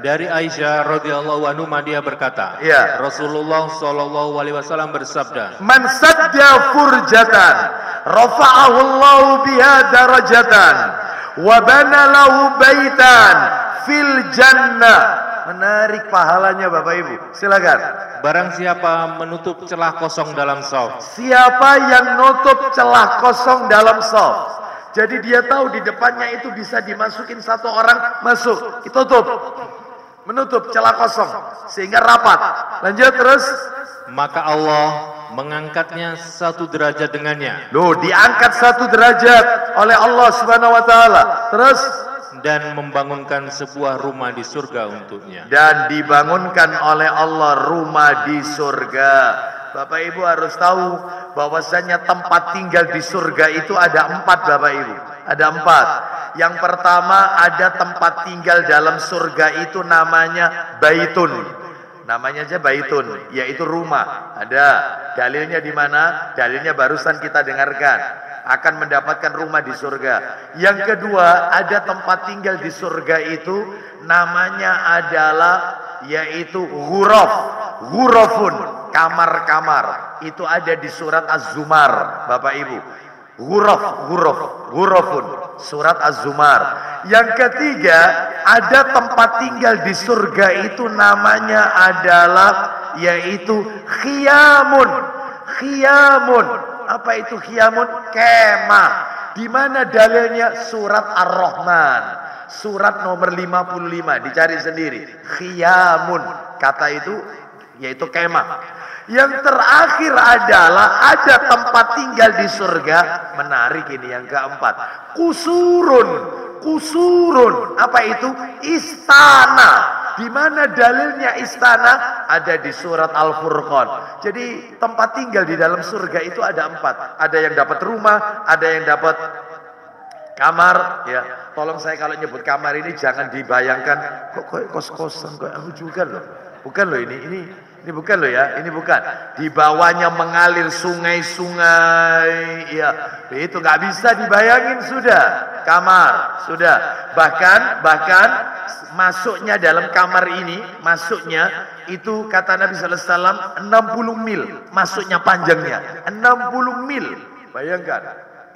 Speaker 1: Dari Aisyah radhiyallahu anha dia berkata,
Speaker 2: Ya.
Speaker 1: Rasulullah sallallahu alaihi wasallam bersabda,
Speaker 2: Man sadda furjatan rafa'ahu Allahu biha darajatan wa bana lahu baitan fil jannah. Menarik pahalanya Bapak Ibu. Silakan.
Speaker 1: barang siapa menutup celah kosong dalam shaf,
Speaker 2: Siapa yang nutup celah kosong dalam shaf. Jadi dia tahu di depannya itu bisa dimasukin satu orang, masuk, ditutup. Menutup celah kosong sehingga rapat. Lanjut terus.
Speaker 1: maka Allah mengangkatnya satu derajat dengannya
Speaker 2: Loh, diangkat satu derajat oleh Allah Subhanahu wa taala. Terus,
Speaker 1: dan membangunkan sebuah rumah di surga untuknya.
Speaker 2: dan dibangunkan oleh Allah rumah di surga. Bapak Ibu harus tahu bahwasanya tempat tinggal di surga itu ada 4, Bapak Ibu. Ada 4. Yang pertama, ada tempat tinggal dalam surga itu namanya baitun. Namanya aja baitun, yaitu rumah. Ada dalilnya di mana? Dalilnya barusan kita dengarkan. Akan mendapatkan rumah di surga. Yang kedua, ada tempat tinggal di surga itu namanya adalah yaitu ghurafun, kamar-kamar. Itu ada di surat Az-Zumar, Bapak Ibu. Ghurafun, surat Az-Zumar. Yang ketiga, ada tempat tinggal di surga itu namanya adalah yaitu khiyamun. Apa itu khiyamun? Kemah. Di mana dalilnya? Surat Ar-Rahman, surat nomor 55. Dicari sendiri. Khiyamun, kata itu yaitu kemah. Yang terakhir adalah ada tempat tinggal di surga. Menarik ini yang keempat. Kusurun. Apa itu? Istana. Di mana dalilnya istana? Ada di surat Al-Furqan. Jadi tempat tinggal di dalam surga itu ada 4. Ada yang dapat rumah, ada yang dapat kamar. Ya, tolong saya kalau nyebut kamar ini jangan dibayangkan kok kos-kosan, kok aku juga loh. Bukan loh ini bukan loh ya, ini bukan. Di bawahnya mengalir sungai-sungai, ya itu nggak bisa dibayangin sudah. Kamar sudah. Bahkan masuknya dalam kamar ini, masuknya itu kata Nabi Sallallahu Alaihi Wasallam 60 mil, masuknya panjangnya 60 mil. Bayangkan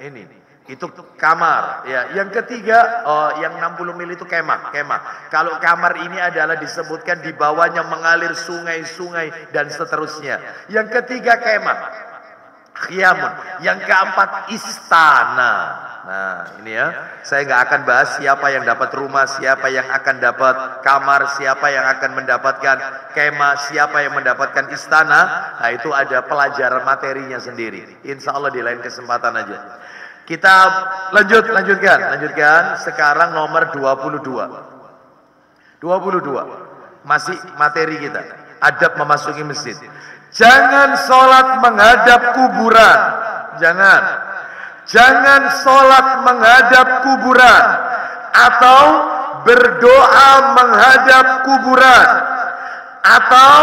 Speaker 2: ini itu kamar ya. Yang ketiga, yang 60 mil itu kemah. Kalau kamar ini adalah disebutkan di bawahnya mengalir sungai-sungai dan seterusnya. Yang ketiga kemah, khiyamun. Yang keempat istana. Nah ini ya, saya nggak akan bahas siapa yang dapat rumah, siapa yang akan dapat kamar, siapa yang akan mendapatkan kemah, siapa yang mendapatkan istana. Nah itu ada pelajaran materinya sendiri. Insya Allah di lain kesempatan aja. Kita lanjutkan. Sekarang nomor 22. Masih materi kita. Adab memasuki masjid. Jangan sholat menghadap kuburan. Jangan sholat menghadap kuburan atau berdoa menghadap kuburan atau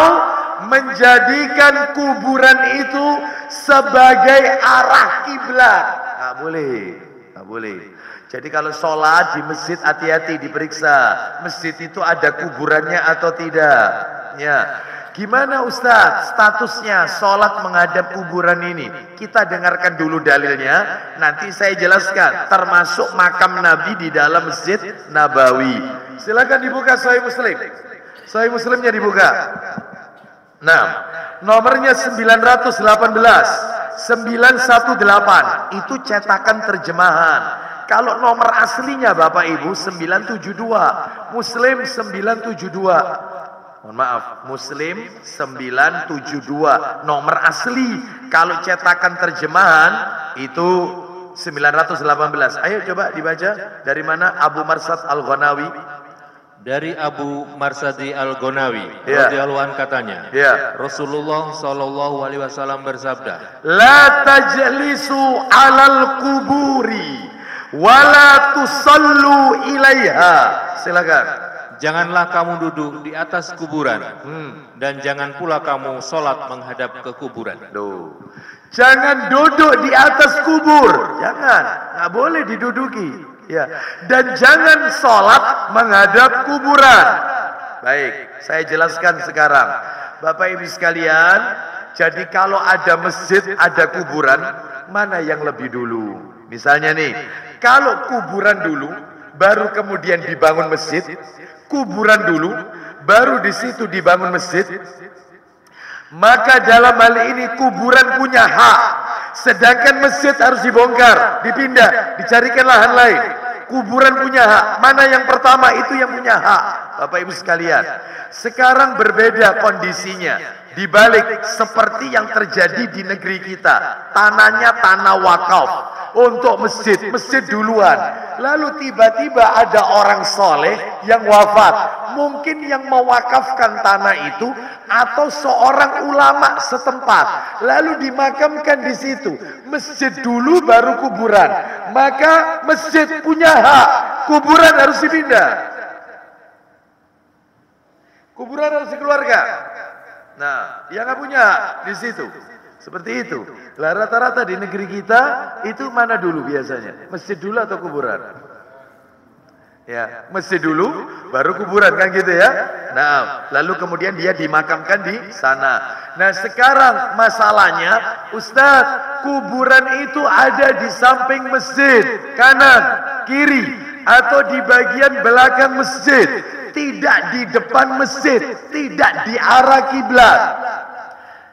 Speaker 2: menjadikan kuburan itu sebagai arah kiblat. Nggak boleh. Jadi kalau sholat di masjid hati-hati, diperiksa masjid itu ada kuburannya atau tidak. Ya. Gimana Ustadz statusnya sholat menghadap kuburan ini? Kita dengarkan dulu dalilnya, nanti saya jelaskan. Termasuk makam Nabi di dalam Masjid Nabawi. Silakan dibuka Sahih Muslim. Sahih Muslimnya dibuka. Nah, nomornya 918. 918 itu cetakan terjemahan. Kalau nomor aslinya Bapak Ibu 972. Muslim 972. Mohon maaf, Muslim 972 nomor asli. Kalau cetakan terjemahan itu 918. Ayo coba dibaca. Dari mana? Abu Marsad Al-Ghanawi.
Speaker 1: Dari Abu Marsadi Al-Ghanawi radhiyallahu anhu katanya, Rasulullah sallallahu alaihi wasallam bersabda,
Speaker 2: La tajlisu 'alal kuburi wala tusallu ilaiha. Silakan.
Speaker 1: Janganlah kamu duduk di atas kuburan dan jangan pula kamu sholat menghadap ke kuburan.
Speaker 2: Jangan duduk di atas kubur, nggak boleh diduduki. Ya, dan jangan sholat menghadap kuburan. Baik, saya jelaskan sekarang, Bapak Ibu sekalian. Jadi kalau ada masjid, ada kuburan, mana yang lebih dulu? Misalnya nih, kalau kuburan dulu, baru kemudian dibangun masjid. Kuburan dulu, baru di situ dibangun masjid. Maka dalam hal ini kuburan punya hak, sedangkan masjid harus dibongkar, dipindah, dicarikan lahan lain. Kuburan punya hak. Mana yang pertama itu yang punya hak, Bapak Ibu sekalian. Sekarang berbeda kondisinya. Dibalik seperti yang terjadi di negeri kita, tanahnya tanah wakaf untuk masjid duluan. Lalu tiba-tiba ada orang soleh yang wafat. Mungkin yang mewakafkan tanah itu atau seorang ulama setempat. Lalu dimakamkan di situ. Masjid dulu baru kuburan. Maka masjid punya hak. Kuburan harus dipindah. Kuburan harus dikeluarkan. Nah, yang nggak punya di situ. Seperti itu. Lah rata-rata di negeri kita itu mana dulu biasanya? Masjid dulu atau kuburan? Ya, masjid dulu baru kuburan kan gitu ya. Nah, lalu kemudian dia dimakamkan di sana. Nah, sekarang masalahnya, Ustadz, kuburan itu ada di samping masjid, kanan, kiri, atau di bagian belakang masjid, tidak di depan masjid, tidak di arah kiblat.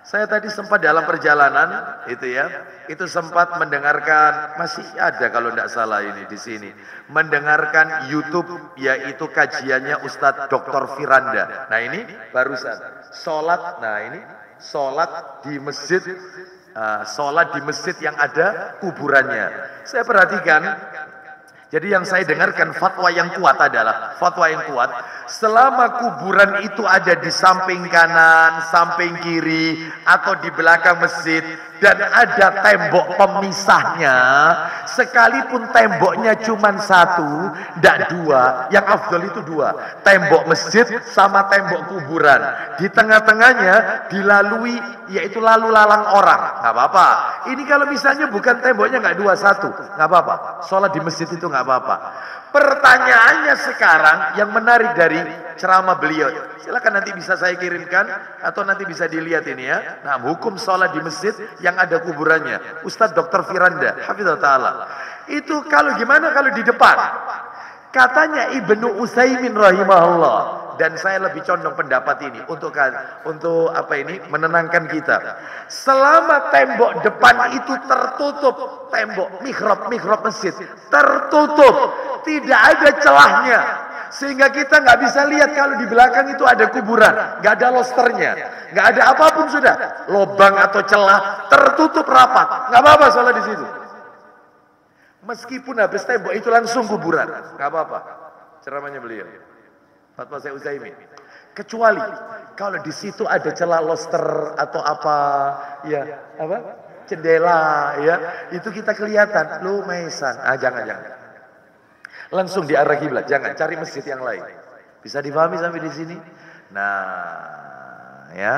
Speaker 2: Saya tadi sempat dalam perjalanan itu sempat mendengarkan, masih ada kalau tidak salah ini di sini, mendengarkan YouTube yaitu kajiannya Ustadz Dr. Firanda. Nah ini barusan sholat, sholat di masjid, sholat di masjid yang ada kuburannya. Saya perhatikan. Jadi yang saya dengarkan fatwa yang kuat adalah selama kuburan itu ada di samping kanan, samping kiri, atau di belakang masjid dan ada tembok pemisahnya, sekalipun temboknya cuma satu, tidak dua, yang afdal itu dua, tembok masjid sama tembok kuburan, di tengah-tengahnya dilalui yaitu lalu lalang orang, nggak apa-apa. Ini kalau misalnya bukan temboknya nggak dua satu, nggak apa-apa. Sholat di masjid itu nggak apa-apa. Pertanyaannya sekarang yang menarik dari ceramah beliau, silakan nanti bisa saya kirimkan atau nanti bisa dilihat ini ya. Nah, hukum sholat di masjid yang ada kuburannya, Ustadz Dr. Firanda, hafizahullah ta'ala. Itu kalau gimana kalau di depan? Katanya Ibnu Utsaimin rahimahullah, dan saya lebih condong pendapat ini untuk apa ini menenangkan kita. Selama tembok depan itu tertutup, tembok mihrab masjid tertutup, tidak ada celahnya, sehingga kita nggak bisa lihat kalau di belakang itu ada kuburan, nggak ada losternya, nggak ada apapun, sudah lobang atau celah, tertutup rapat, nggak apa-apa sholat di situ. Meskipun habis tembok itu langsung kuburan, nggak apa-apa. Ceramahnya beliau, Fatwa Syekh Utsaimin. Kecuali kalau di situ ada celah loster atau apa, ya apa, jendela, ya itu kita kelihatan, lu maisan. Jangan. Langsung di arah kiblat, jangan cari masjid yang lain. Bisa dipahami sampai di sini? Nah, ya.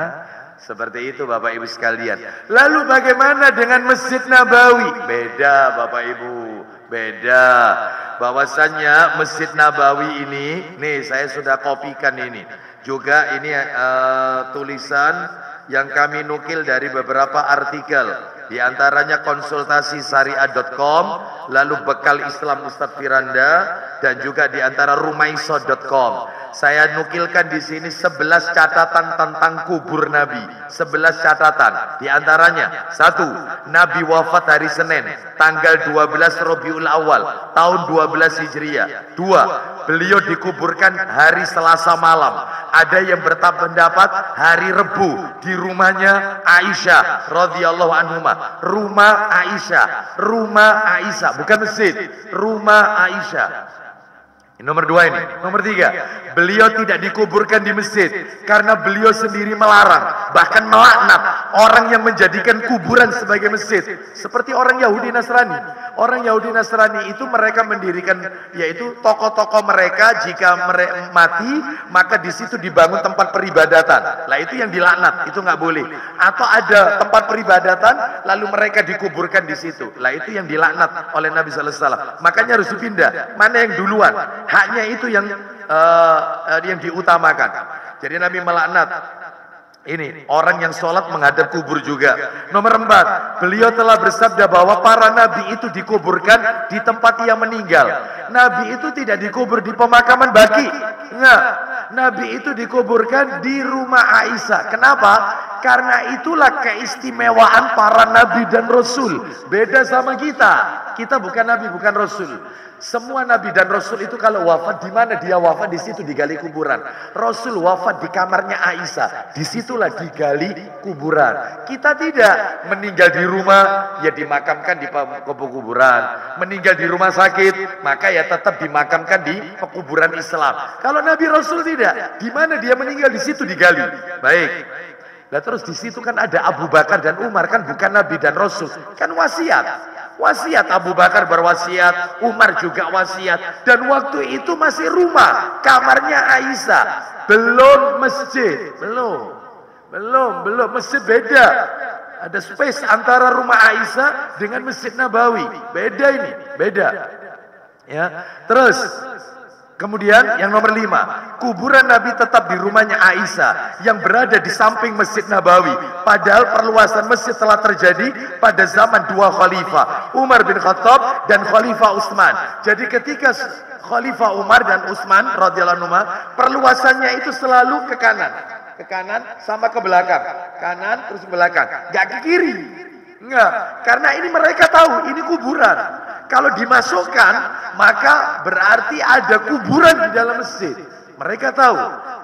Speaker 2: Seperti itu Bapak Ibu sekalian. Lalu bagaimana dengan Masjid Nabawi? Beda Bapak Ibu, beda. Bahwasannya Masjid Nabawi ini, nih saya sudah kopikan ini. Juga ini tulisan yang kami nukil dari beberapa artikel. Di antaranya konsultasi syariah.com, lalu bekal Islam Ustadz Firanda, dan juga di antara rumaiso.com. Saya nukilkan di sini 11 catatan tentang kubur Nabi. 11 catatan. Di antaranya, 1. Nabi wafat hari Senin, tanggal 12 Rabiul Awal, tahun 12 Hijriah. 2. Beliau dikuburkan hari Selasa malam. Ada yang berpendapat hari Rebu di rumahnya Aisyah radhiyallahu anhuma. Rumah Aisyah, bukan masjid. Rumah Aisyah. Nomor 2 ini. Nomor 3, beliau tidak dikuburkan di masjid karena beliau sendiri melarang, bahkan melaknat orang yang menjadikan kuburan sebagai masjid, seperti orang Yahudi Nasrani. Orang Yahudi Nasrani itu mereka mendirikan, yaitu tokoh-tokoh mereka jika mereka mati maka di situ dibangun tempat peribadatan. Lah itu yang dilaknat, itu nggak boleh. Atau ada tempat peribadatan lalu mereka dikuburkan di situ. Lah itu yang dilaknat oleh Nabi sallallahu alaihi wasallam. Makanya harus dipindah. Mana yang duluan? Haknya itu yang diutamakan. Jadi Nabi melaknat ini orang yang sholat menghadap kubur juga. Nomor 4, beliau telah bersabda bahwa para nabi itu dikuburkan di tempat yang meninggal. Nabi itu tidak dikubur di pemakaman baki, enggak. Nabi itu dikuburkan di rumah Aisyah. Kenapa? Karena itulah keistimewaan para nabi dan rasul. Beda sama kita. Kita bukan nabi, bukan rasul. Semua nabi dan rasul itu kalau wafat, di mana dia wafat, di situ digali kuburan. Rasul wafat di kamarnya Aisyah, disitulah digali kuburan. Kita tidak, meninggal di rumah ya dimakamkan di kuburan, meninggal di rumah sakit maka ya tetap dimakamkan di kuburan Islam. Kalau nabi rasul tidak, di mana dia meninggal di situ digali. Baik. Nah terus di situ kan ada Abu Bakar dan Umar, kan bukan nabi dan rasul, kan wasiat. Wasiat, Abu Bakar berwasiat, Umar juga wasiat, dan waktu itu masih rumah, kamarnya Aisyah, belum masjid, belum masjid, beda. Ada space antara rumah Aisyah dengan Masjid Nabawi, beda ini, beda. Ya, terus kemudian yang nomor 5, kuburan Nabi tetap di rumahnya Aisyah yang berada di samping Masjid Nabawi. Padahal perluasan masjid telah terjadi pada zaman 2 khalifah, Umar bin Khattab dan Khalifah Utsman. Jadi ketika Khalifah Umar dan Utsman radhiyallahu anhu, perluasannya itu selalu ke kanan sama ke belakang, kanan terus ke belakang, nggak ke kiri. Enggak, karena ini mereka tahu ini kuburan. Kalau dimasukkan maka berarti ada kuburan di dalam masjid. Mereka tahu.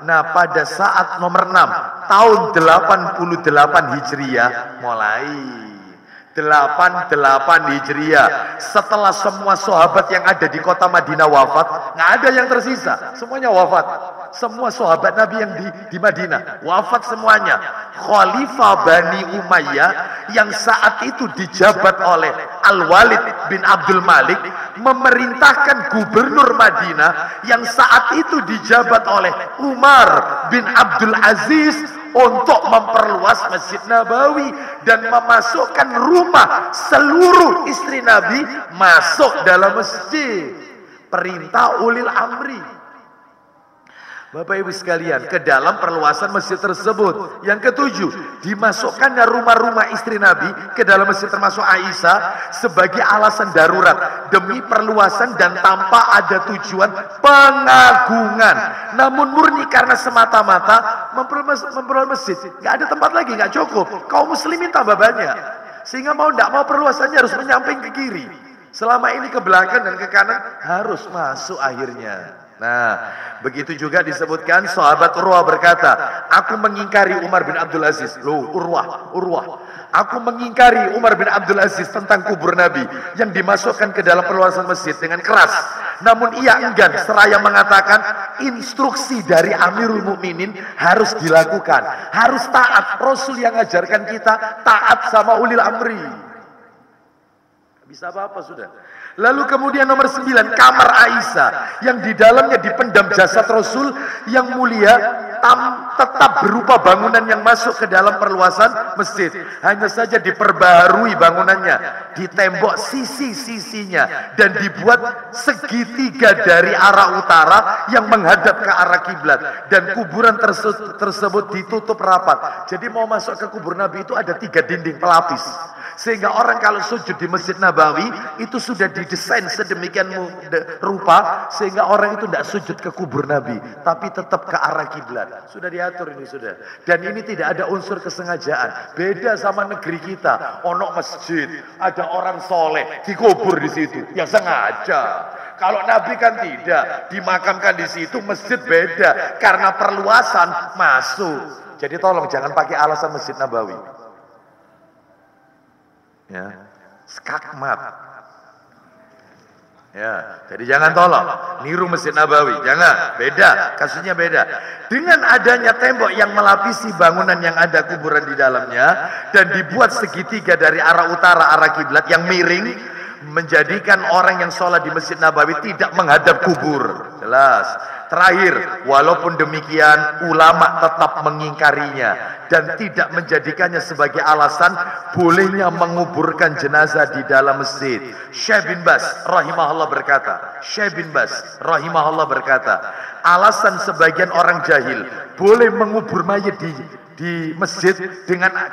Speaker 2: Nah, pada saat nomor 6 tahun 88 Hijriah mulai 88 Hijriah, setelah semua sahabat yang ada di kota Madinah wafat, nggak ada yang tersisa, semuanya wafat. Semua sahabat Nabi yang di Madinah wafat semuanya. Khalifah Bani Umayyah yang saat itu dijabat oleh Al-Walid bin Abdul Malik memerintahkan gubernur Madinah yang saat itu dijabat oleh Umar bin Abdul Aziz untuk memperluas Masjid Nabawi dan memasukkan rumah seluruh istri Nabi masuk dalam masjid. Perintah ulil amri.
Speaker 3: Bapak Ibu sekalian, ke dalam perluasan masjid tersebut. Yang ketujuh, dimasukkannya rumah-rumah istri Nabi ke dalam masjid termasuk Aisyah sebagai alasan darurat demi perluasan dan tanpa ada tujuan pengagungan. Namun murni karena semata-mata memperluas masjid. Nggak ada tempat lagi, nggak cukup. Kaum muslimin tambah banyak. Sehingga mau tidak mau perluasannya harus menyamping ke kiri. Selama ini ke belakang dan ke kanan harus masuk akhirnya. Nah, begitu juga disebutkan sahabat Urwah berkata, aku mengingkari Umar bin Abdul Aziz. Loh, Urwah. Aku mengingkari Umar bin Abdul Aziz tentang kubur Nabi yang dimasukkan ke dalam perluasan masjid dengan keras. Namun ia enggan seraya mengatakan instruksi dari Amirul Mukminin harus dilakukan. Harus taat. Rasul yang ngajarkan kita taat sama ulil amri. Bisa apa-apa sudah. Lalu kemudian nomor 9, kamar Aisyah yang di dalamnya dipendam jasad Rasul yang mulia tetap berupa bangunan yang masuk ke dalam perluasan masjid. Hanya saja diperbarui bangunannya, di tembok sisi-sisinya dan dibuat segitiga dari arah utara yang menghadap ke arah kiblat dan kuburan tersebut ditutup rapat. Jadi mau masuk ke kubur Nabi itu ada 3 dinding pelapis. Sehingga orang kalau sujud di Masjid Nabawi itu sudah didesain sedemikian rupa sehingga orang itu tidak sujud ke kubur Nabi, tapi tetap ke arah kiblat. Sudah diatur ini sudah. Dan ini tidak ada unsur kesengajaan. Beda sama negeri kita. Ono masjid, ada orang soleh dikubur di situ. Ya sengaja. Kalau Nabi kan tidak, dimakamkan di situ. Masjid beda karena perluasan masuk. Jadi tolong jangan pakai alasan Masjid Nabawi. Ya, skakmat. Ya, jadi jangan tolong niru Masjid Nabawi, jangan, beda, kasusnya beda. Dengan adanya tembok yang melapisi bangunan yang ada kuburan di dalamnya dan dibuat segitiga dari arah utara arah kiblat yang miring, menjadikan orang yang sholat di Masjid Nabawi tidak menghadap kubur. Jelas. Terakhir, walaupun demikian ulama tetap mengingkarinya dan tidak menjadikannya sebagai alasan bolehnya menguburkan jenazah di dalam masjid. Syekh bin Baz rahimahullah berkata, alasan sebagian orang jahil boleh mengubur mayit di masjid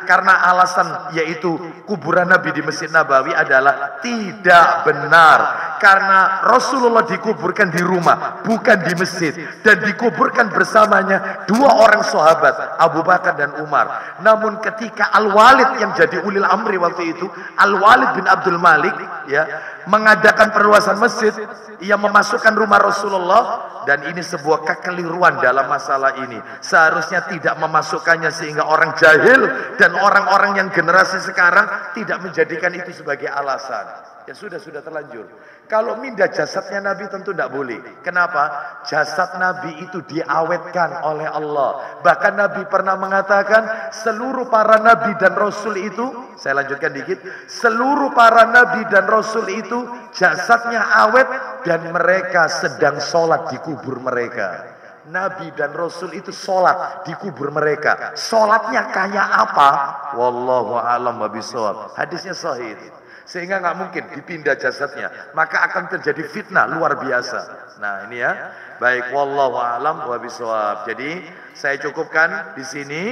Speaker 3: karena alasan yaitu kuburan Nabi di Masjid Nabawi adalah tidak benar, karena Rasulullah dikuburkan di rumah bukan di masjid dan dikuburkan bersamanya 2 orang sahabat Abu Bakar dan Umar. Namun ketika Al-Walid yang jadi ulil amri waktu itu, Al-Walid bin Abdul Malik ya mengadakan perluasan masjid, ia memasukkan rumah Rasulullah, dan ini sebuah kekeliruan dalam masalah ini. Seharusnya tidak memasukkannya sehingga orang jahil dan orang-orang yang generasi sekarang tidak menjadikan itu sebagai alasan. Ya sudah terlanjur. Kalau mindah jasadnya Nabi tentu tidak boleh. Kenapa? Jasad Nabi itu diawetkan oleh Allah. Bahkan Nabi pernah mengatakan seluruh para Nabi dan Rasul itu, saya lanjutkan dikit, seluruh para Nabi dan Rasul itu jasadnya awet dan mereka sedang sholat di kubur mereka. Nabi dan Rasul itu sholat di kubur mereka. Sholatnya kayak apa? Wallahu a'lam bishawab. Hadisnya sahih. Sehingga nggak mungkin dipindah jasadnya, maka akan terjadi fitnah luar biasa. Nah ini ya, baik, wallahu a'lam bishawab. Jadi saya cukupkan di sini.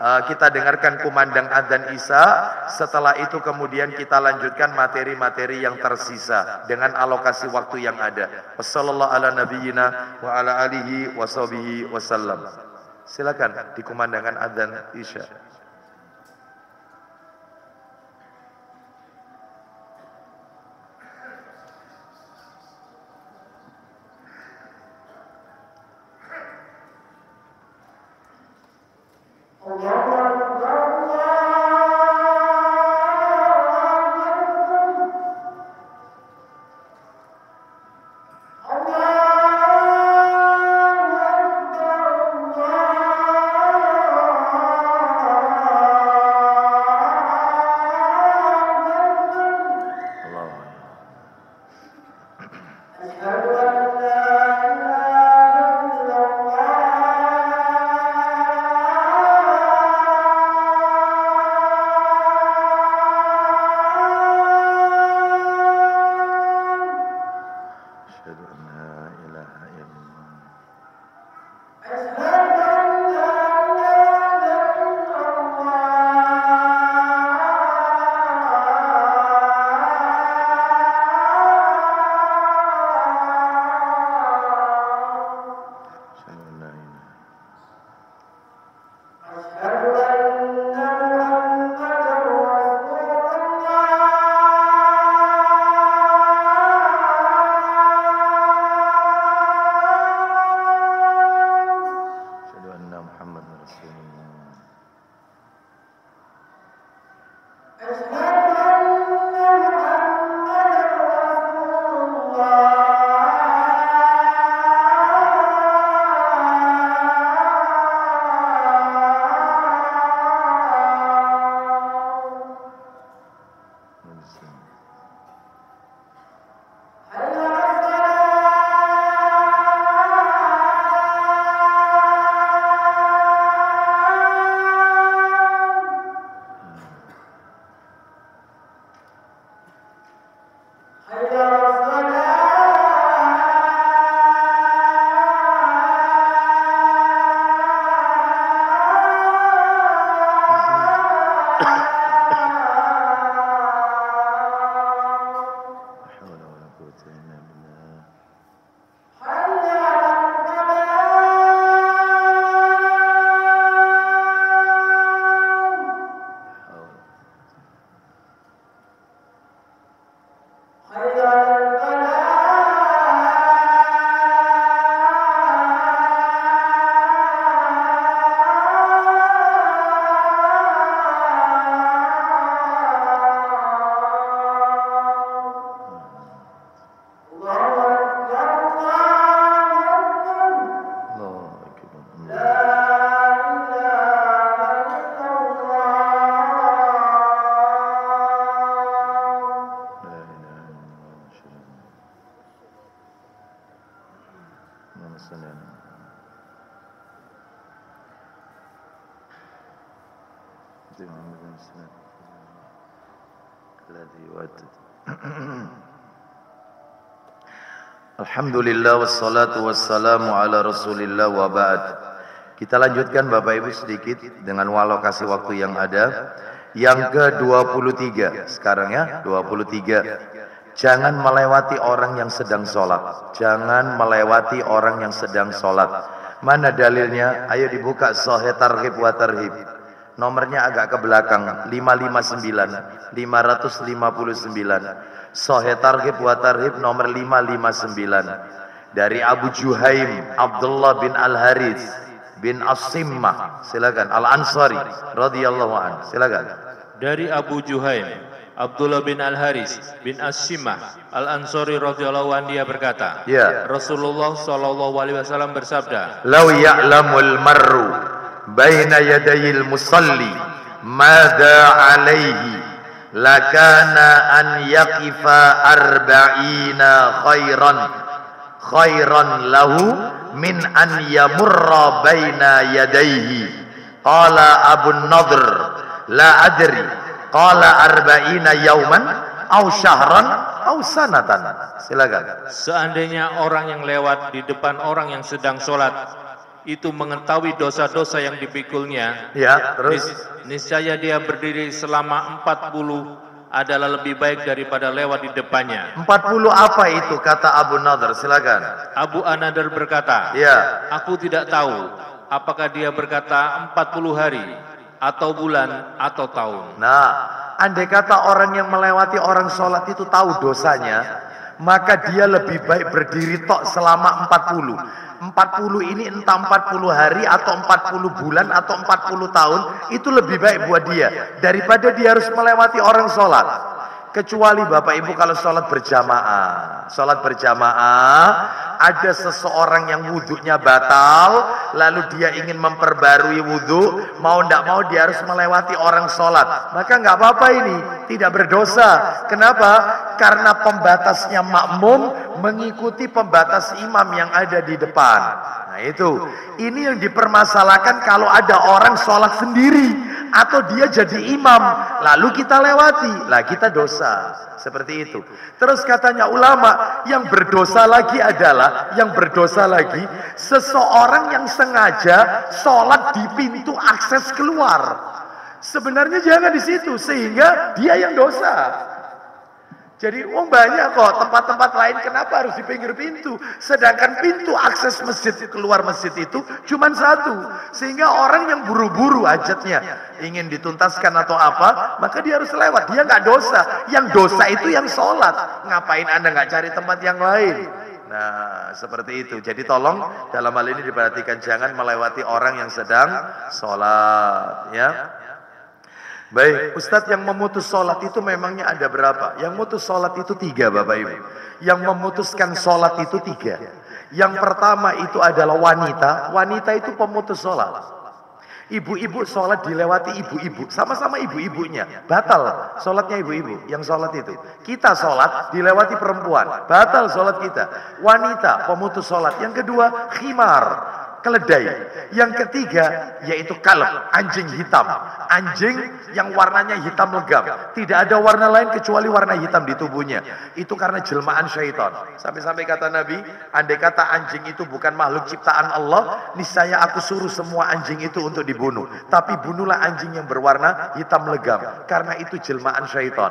Speaker 3: Kita dengarkan kumandang adzan Isya. Setelah itu kemudian kita lanjutkan materi-materi yang tersisa dengan alokasi waktu yang ada. Wassallallahu ala nabiyyina wa ala alihi wa sahbihi wasallam. Silakan dikumandangkan adzan Isya. Alhamdulillah wassalatu wassalamu ala rasulillah wa ba'd. Kita lanjutkan Bapak Ibu sedikit dengan alokasi waktu yang ada. Yang ke-23 sekarang ya, 23. Jangan melewati orang yang sedang sholat. Jangan melewati orang yang sedang sholat. Mana dalilnya? Ayo dibuka Sahih Targhib wa Tarhib. Nomornya agak ke belakang, 559. Sahih Targhib wa Tarhib nomor 559. Dari Abu Juhaim Abdullah bin Al-Harith bin As-Simmah, silakan, Al-Ansari radhiyallahu an. Silakan.
Speaker 1: Dari Abu Juhaim Abdullah bin Al-Haris bin As-Simmah Al-Ansari radhiyallahu an, dia berkata,
Speaker 3: ya,
Speaker 1: Rasulullah sallallahu alaihi wasallam bersabda,
Speaker 3: "Lau ya'lamul mar'u baina yadayil musalli madza 'alaihi lakana an yaqifa arba'ina khairan lahu min an yamurra baina yadayhi." Qala Abu Nadhr, la adri, qala arba'ina yauman aw syahran aw sanatan. Silakan.
Speaker 1: Seandainya orang yang lewat di depan orang yang sedang sholat itu mengetahui dosa-dosa yang dipikulnya,
Speaker 3: ya, terus
Speaker 1: niscaya dia berdiri selama 40 adalah lebih baik daripada lewat di depannya.
Speaker 3: 40 apa itu kata Abu Nadhr? Silakan.
Speaker 1: Abu An-Nadhr berkata,
Speaker 3: ya,
Speaker 1: aku tidak tahu apakah dia berkata 40 hari atau bulan atau tahun.
Speaker 3: Nah, andai kata orang yang melewati orang sholat itu tahu dosanya, maka dia lebih baik berdiri tok selama 40. 40 ini entah 40 hari atau 40 bulan atau 40 tahun, itu lebih baik buat dia daripada dia harus melewati orang sholat. Kecuali Bapak Ibu kalau sholat berjamaah. Sholat berjamaah, ada seseorang yang wudhunya batal, lalu dia ingin memperbarui wudhu, mau tidak mau dia harus melewati orang sholat. Maka nggak apa-apa ini, tidak berdosa. Kenapa? Karena pembatasnya makmum mengikuti pembatas imam yang ada di depan. Nah itu, ini yang dipermasalahkan kalau ada orang sholat sendiri atau dia jadi imam lalu kita lewati, lah kita dosa seperti itu. Terus katanya ulama, yang berdosa lagi adalah seseorang yang sengaja sholat di pintu akses keluar. Sebenarnya jangan di situ, sehingga dia yang dosa. Jadi banyak kok tempat-tempat lain, kenapa harus di pinggir pintu? Sedangkan pintu akses masjid keluar masjid itu cuma satu. Sehingga orang yang buru-buru hajatnya ingin dituntaskan atau apa, maka dia harus lewat. Dia nggak dosa. Yang dosa itu yang sholat. Ngapain Anda nggak cari tempat yang lain? Nah, seperti itu. Jadi tolong dalam hal ini diperhatikan, jangan melewati orang yang sedang sholat, ya. Baik, Ustadz, yang memutus sholat itu memangnya ada berapa? Yang memutus sholat itu 3, Bapak Ibu. Yang memutuskan sholat itu 3. Yang pertama itu adalah wanita. Wanita itu pemutus sholat. Ibu-ibu sholat dilewati ibu-ibu, sama-sama ibu-ibunya, batal sholatnya ibu-ibu yang sholat itu. Kita sholat dilewati perempuan, batal sholat kita. Wanita pemutus sholat. Yang kedua, khimar, keledai. Yang ketiga yaitu kalb, anjing hitam. Anjing yang warnanya hitam legam, tidak ada warna lain kecuali warna hitam di tubuhnya. Itu karena jelmaan syaitan. Sampai-sampai kata Nabi, andai kata anjing itu bukan makhluk ciptaan Allah, niscaya aku suruh semua anjing itu untuk dibunuh. Tapi bunuhlah anjing yang berwarna hitam legam, karena itu jelmaan syaitan.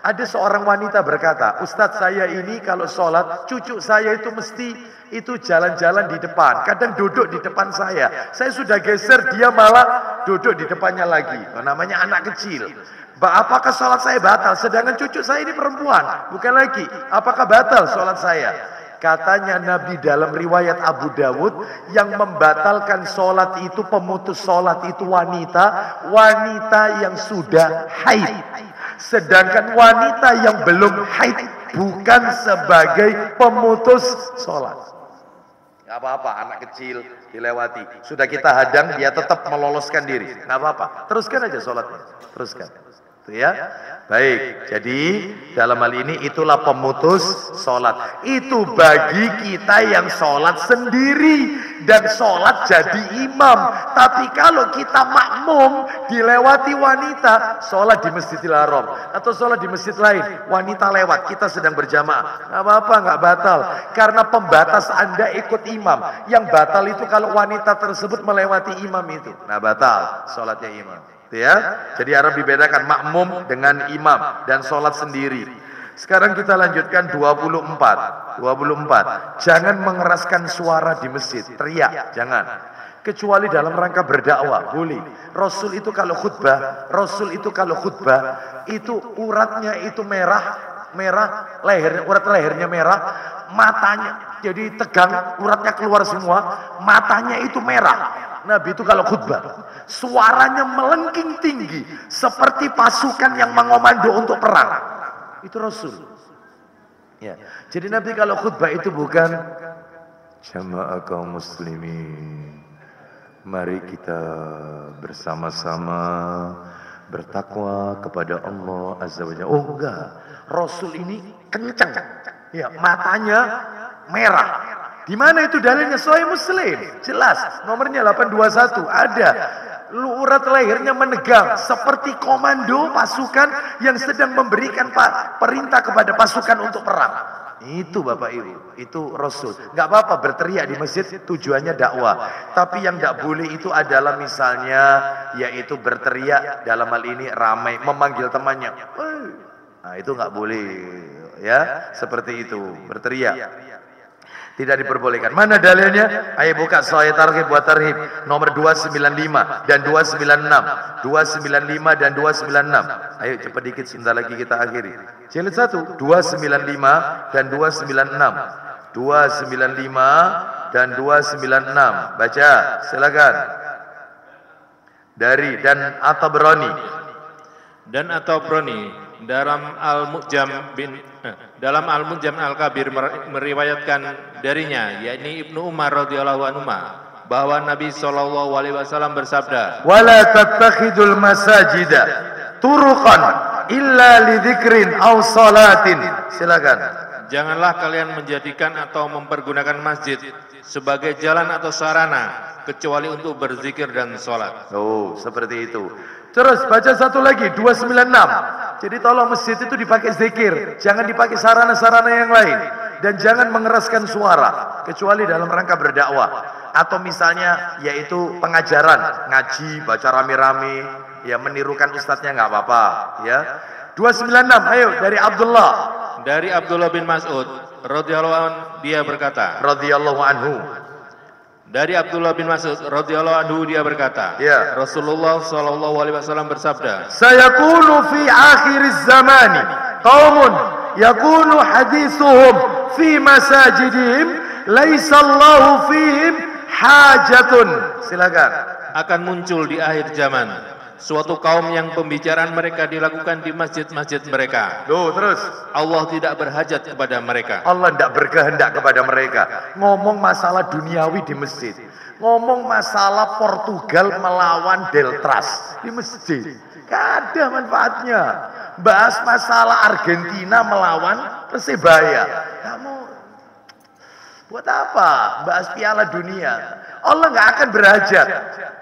Speaker 3: Ada seorang wanita berkata, Ustadz, saya ini kalau sholat, cucu saya itu mesti itu jalan-jalan di depan, kadang duduk di depan saya sudah geser, dia malah duduk di depannya lagi. Namanya anak kecil. Apakah sholat saya batal? Sedangkan cucu saya ini perempuan, bukan lagi. Apakah batal sholat saya? Katanya Nabi dalam riwayat Abu Dawud, yang membatalkan sholat itu, pemutus sholat itu wanita yang sudah haid. Sedangkan wanita yang belum haid bukan sebagai pemutus sholat. Gak apa-apa, anak kecil dilewati, sudah kita hadang, dia tetap meloloskan diri, gak apa-apa, teruskan aja sholatnya, teruskan. Itu ya. Baik, jadi dalam hal ini itulah pemutus sholat. Itu bagi kita yang sholat sendiri dan sholat jadi imam. Tapi kalau kita makmum dilewati wanita, sholat di Masjidil Haram atau sholat di masjid lain, wanita lewat, kita sedang berjamaah, nggak apa-apa, nggak batal. Karena pembatas Anda ikut imam. Yang batal itu kalau wanita tersebut melewati imam itu, nah batal sholatnya imam. Ya, jadi harus dibedakan makmum dengan imam dan sholat sendiri. Sekarang kita lanjutkan 24. Jangan mengeraskan suara di masjid, teriak, jangan. Kecuali dalam rangka berdakwah, boleh. Rasul itu kalau khutbah itu uratnya itu merah, urat lehernya merah, matanya jadi tegang, uratnya keluar semua, matanya itu merah. Nabi itu kalau khutbah, suaranya melengking tinggi seperti pasukan yang mengomando untuk perang. Itu Rasul. Ya. Jadi Nabi kalau khutbah itu bukan jamaah kaum muslimin, mari kita bersama-sama bertakwa kepada Allah Azza wa Jalla. Oh enggak, Rasul ini kencang. Ya, matanya merah. Di mana itu dalilnya? Sahih Muslim, jelas, nomornya 821, ada. Urat lehernya menegang seperti komando pasukan yang sedang memberikan perintah kepada pasukan untuk perang. Itu Bapak Ibu, itu Rasul. Nggak apa-apa berteriak di masjid, tujuannya dakwah. Tapi yang nggak boleh itu adalah misalnya yaitu berteriak dalam hal ini ramai, memanggil temannya. Nah itu nggak boleh, ya seperti itu berteriak. Tidak diperbolehkan. Mana dalilnya? Ayo buka Sahih Targhib wa Tarhib nomor 295 dan 296. 295 dan 296. Ayo cepat dikit, sebentar lagi kita akhiri. Jilid 1, 295 dan 296. 295 dan 296. Baca, silakan. Dari dan At-Tabrani.
Speaker 1: Dan At-Tabrani dalam Al-Mu'jam Al-Kabir meriwayatkan darinya, yakni Ibnu Umar radhiyallahu anhu, bahwa Nabi SAW bersabda,
Speaker 3: "Wala tattakhidul masajida turuqan illa lidzikrin aw salatin." Silakan.
Speaker 1: Janganlah kalian menjadikan atau mempergunakan masjid sebagai jalan atau sarana kecuali untuk berzikir dan sholat.
Speaker 3: Oh, seperti itu. Terus baca satu lagi, 296. Jadi tolong masjid itu dipakai zikir, jangan dipakai sarana-sarana yang lain, dan jangan mengeraskan suara kecuali dalam rangka berdakwah atau misalnya yaitu pengajaran, ngaji, baca rame-rame, ya menirukan ustadznya nggak apa-apa, ya. 296, ayo dari Abdullah.
Speaker 1: Dari Abdullah bin Mas'ud radhiyallahu anhu, dia berkata,
Speaker 3: radhiyallahu anhu.
Speaker 1: Dari Abdullah bin Mas'ud radhiyallahu anhu, dia berkata,
Speaker 3: ya,
Speaker 1: Rasulullah SAW bersabda,
Speaker 3: sayakunu fi akhiriz zamani qaumun yakunu hadithuhum fi masajidihim laisa Allahu fihim hajatun. Silakan.
Speaker 1: Akan muncul di akhir zaman suatu kaum yang pembicaraan mereka dilakukan di masjid-masjid mereka.
Speaker 3: Loh, terus
Speaker 1: Allah tidak berhajat kepada mereka.
Speaker 3: Allah tidak berkehendak kepada mereka. Ngomong masalah duniawi di masjid. Ngomong masalah Portugal melawan Deltras di masjid. Gak ada manfaatnya. Bahas masalah Argentina melawan Persebaya. Kamu buat apa? Bahas Piala Dunia. Allah nggak akan berhajat.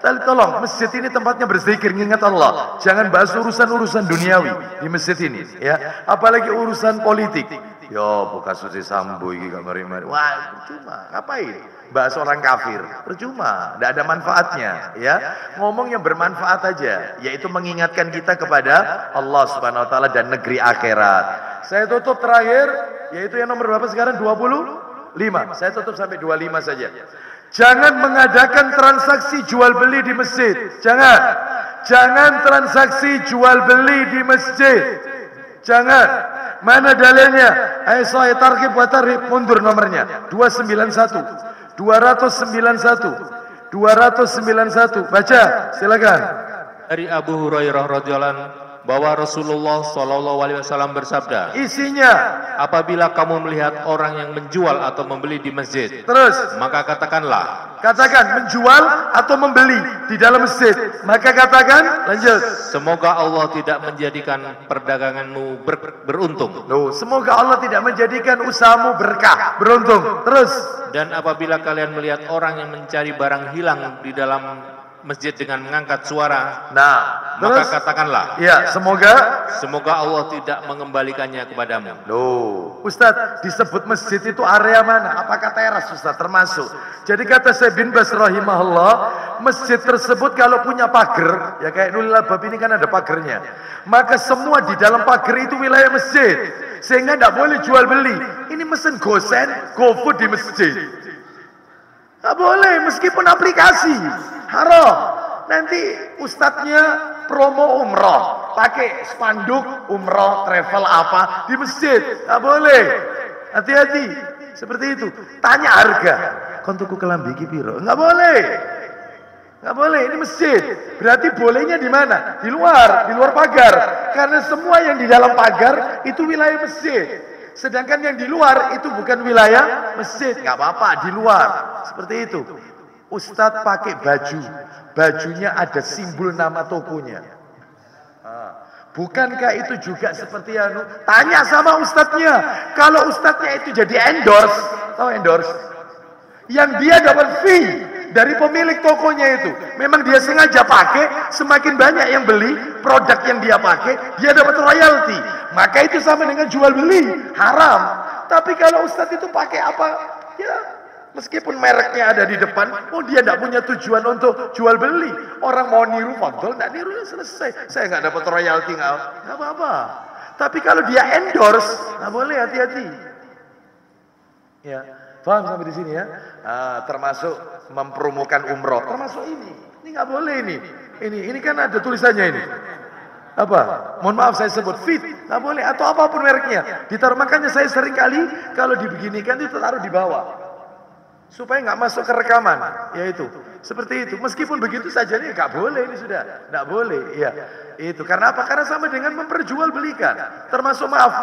Speaker 3: Tolong, masjid ini tempatnya berzikir, ingat Allah. Jangan bahas urusan-urusan duniawi di masjid ini, ya. Apalagi urusan politik. Yo, bukan suci sambo iki gak mari-mari. Wah, percuma. Ngapain? Bahas orang kafir. Percuma, tidak ada manfaatnya, ya. Ngomong yang bermanfaat aja, yaitu mengingatkan kita kepada Allah Subhanahu wa taala dan negeri akhirat. Saya tutup terakhir, yaitu yang nomor berapa sekarang? 25. Saya tutup sampai 25 saja. Jangan mengadakan transaksi jual beli di masjid. Jangan. Jangan transaksi jual beli di masjid. Jangan. Mana dalilnya? Ayo saya targhib wa tarhib, mundur nomornya. 291. 291. Baca, silakan.
Speaker 1: Dari Abu Hurairah radhiyallahu anhu bahwa Rasulullah SAW bersabda,
Speaker 3: Isinya,
Speaker 1: apabila kamu melihat orang yang menjual atau membeli di masjid,
Speaker 3: terus
Speaker 1: maka katakanlah,
Speaker 3: katakan menjual atau membeli di dalam masjid. Maka katakan, lanjut.
Speaker 1: semoga Allah tidak menjadikan perdaganganmu beruntung.
Speaker 3: Loh, semoga Allah tidak menjadikan usahamu berkah, beruntung. Terus,
Speaker 1: Dan apabila kalian melihat orang yang mencari barang hilang di dalam masjid dengan mengangkat suara,
Speaker 3: nah,
Speaker 1: maka
Speaker 3: terus,
Speaker 1: katakanlah,
Speaker 3: ya,
Speaker 1: semoga Allah tidak mengembalikannya kepadamu.
Speaker 3: loh, Ustadz, disebut masjid itu area mana? Apakah teras, Ustadz, termasuk? Jadi kata Syekh bin Baz rahimahullah, masjid tersebut kalau punya pagar, ya kayak Nurul Albab ini kan ada pagarnya, maka semua di dalam pagar itu wilayah masjid, sehingga tidak boleh jual beli. Ini mesen gosen, GoFood di masjid. Nggak boleh, meskipun aplikasi. Haram. Nanti ustadznya promo umroh, pakai spanduk umroh, travel apa di masjid. Nggak boleh. Hati-hati. Seperti itu. Tanya harga. Kontuku kelambi iki piro? Nggak boleh. Nggak boleh. Ini masjid. Berarti bolehnya di mana? Di luar pagar. Karena semua yang di dalam pagar itu wilayah masjid. Sedangkan yang di luar itu bukan wilayah masjid. Nggak apa-apa, di luar. Seperti itu. Ustadz pakai baju. Bajunya ada simbol nama tokonya. Bukankah itu juga seperti anu? Tanya sama ustadznya. Kalau ustadznya itu jadi endorse. Tahu endorse? Yang dia dapat fee dari pemilik tokonya itu. Memang dia sengaja pakai. Semakin banyak yang beli produk yang dia pakai, dia dapat royalti. Maka itu sama dengan jual beli, haram. Tapi kalau ustadz itu pakai apa? Ya, meskipun mereknya ada di depan, oh dia tidak punya tujuan untuk jual beli. Orang mau niru, fadol, tidak niru, ya selesai. Saya nggak dapat royalti, nggak apa-apa. Tapi kalau dia endorse, nggak boleh, hati-hati. Ya, paham sampai di sini ya? Termasuk mempromokan umroh, termasuk ini. Ini nggak boleh ini. Ini kan ada tulisannya ini. Apa? Mohon maaf saya sebut fit, nggak boleh, atau apapun mereknya. Ditaruh, makanya saya sering kali kalau dibeginikan itu taruh di bawah supaya nggak masuk ke rekaman, yaitu seperti itu. Meskipun begitu saja ini nggak boleh, ini sudah nggak boleh, ya itu karena apa? Karena sama dengan memperjualbelikan. Termasuk maaf,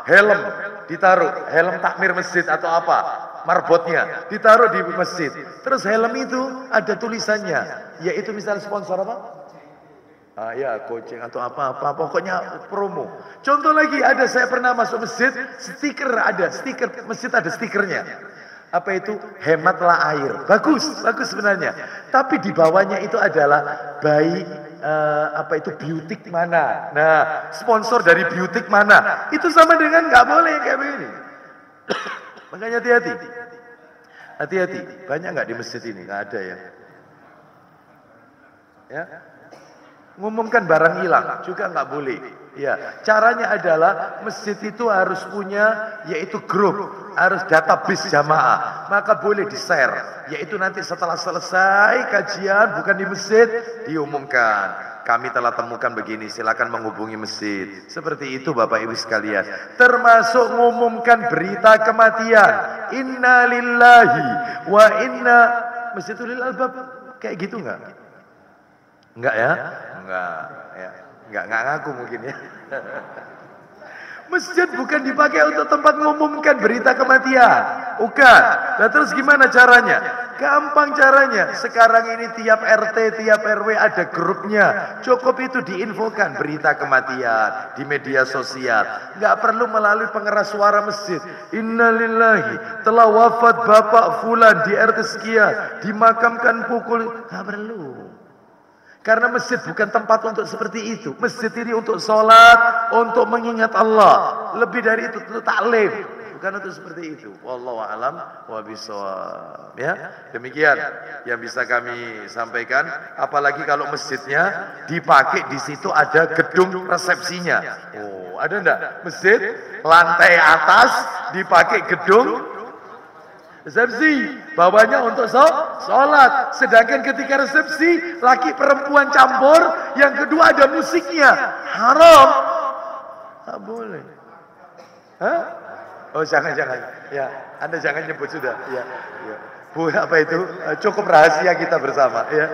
Speaker 3: helm ditaruh, helm takmir masjid atau apa, marbotnya ditaruh di masjid. Terus helm itu ada tulisannya, yaitu misalnya sponsor apa? Ya coaching atau apa-apa, pokoknya promo. Contoh lagi, ada saya pernah masuk masjid, stiker masjid ada stikernya. Apa itu? Hematlah air. Bagus sebenarnya. Tapi di bawahnya itu adalah biotik mana. Nah, sponsor dari biotik mana. Itu sama dengan nggak boleh kayak begini. Makanya hati-hati. Banyak nggak di masjid ini? Nggak ada ya. Ya. Ngumumkan barang hilang juga nggak boleh. Ya, caranya adalah masjid itu harus punya yaitu grup, harus database jamaah. Maka boleh di-share, yaitu nanti setelah selesai kajian bukan di masjid diumumkan. Kami telah temukan begini, silakan menghubungi masjid. Seperti itu Bapak Ibu sekalian. Termasuk mengumumkan berita kematian. Inna lillahi wa inna Masjidul Albab kayak gitu enggak? Enggak ya? Enggak. Ya. Enggak ngaku mungkin ya. Masjid bukan dipakai untuk tempat mengumumkan berita kematian. Bukan. Nah terus gimana caranya? Gampang caranya. Sekarang ini tiap RT, tiap RW ada grupnya. Cukup itu diinfokan berita kematian di media sosial. Nggak perlu melalui pengeras suara masjid. Innalillahi, telah wafat Bapak Fulan di RT sekian, dimakamkan pukul. Nggak perlu. Karena masjid bukan tempat untuk seperti itu. Masjid ini untuk sholat, untuk mengingat Allah. Lebih dari itu untuk taklim, bukan untuk seperti itu. Wallahu a'lam wa bishawab. Ya, demikian yang bisa kami sampaikan. Apalagi kalau masjidnya dipakai di situ ada gedung resepsinya. Oh, ada enggak? Masjid lantai atas dipakai gedung resepsi, bawahnya untuk sholat. Sedangkan ketika resepsi, laki perempuan campur, yang kedua ada musiknya, haram. Tak boleh. Hah? Oh jangan. Ya, Anda jangan nyebut sudah. Ya. Bu, apa itu? Cukup rahasia kita bersama. Ya.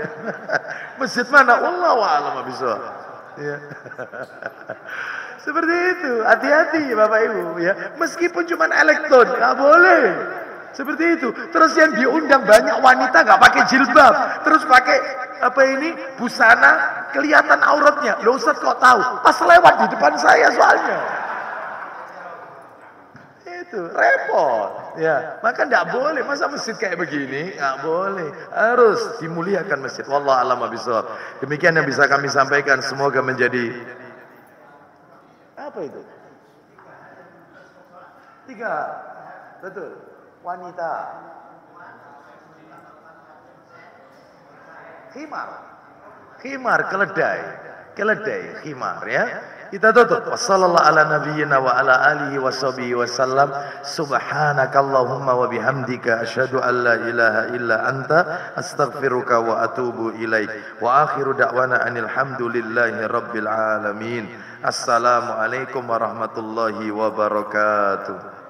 Speaker 3: Masjid mana? Wallahu a'lam bishawab. Ya. Seperti itu. Hati-hati Bapak Ibu. Ya. Meskipun cuma elektron, nggak boleh. Seperti itu. Terus yang diundang banyak wanita nggak pakai jilbab, terus pakai apa ini busana, kelihatan auratnya. Loh Ustaz kok tahu? Pas lewat di depan saya soalnya. Itu repot. Ya, maka nggak boleh. Masa masjid kayak begini? Nggak boleh. Harus dimuliakan masjid. Wallahu a'lam bishawab. Demikian yang bisa kami sampaikan. Semoga menjadi apa itu? 3. Betul. Wanita, khimar, keledai, khimar ya. Kita tutup. Wassallallahu ala nabiyyina wa ala alihi washabihi wasallam. Subhanakallahumma wa bihamdika asyhadu an la ilaha illa anta astaghfiruka wa atubu ilaik. Wa akhiru da'wana anil hamdulillahi rabbil alamin. Assalamualaikum warahmatullahi wabarakatuh.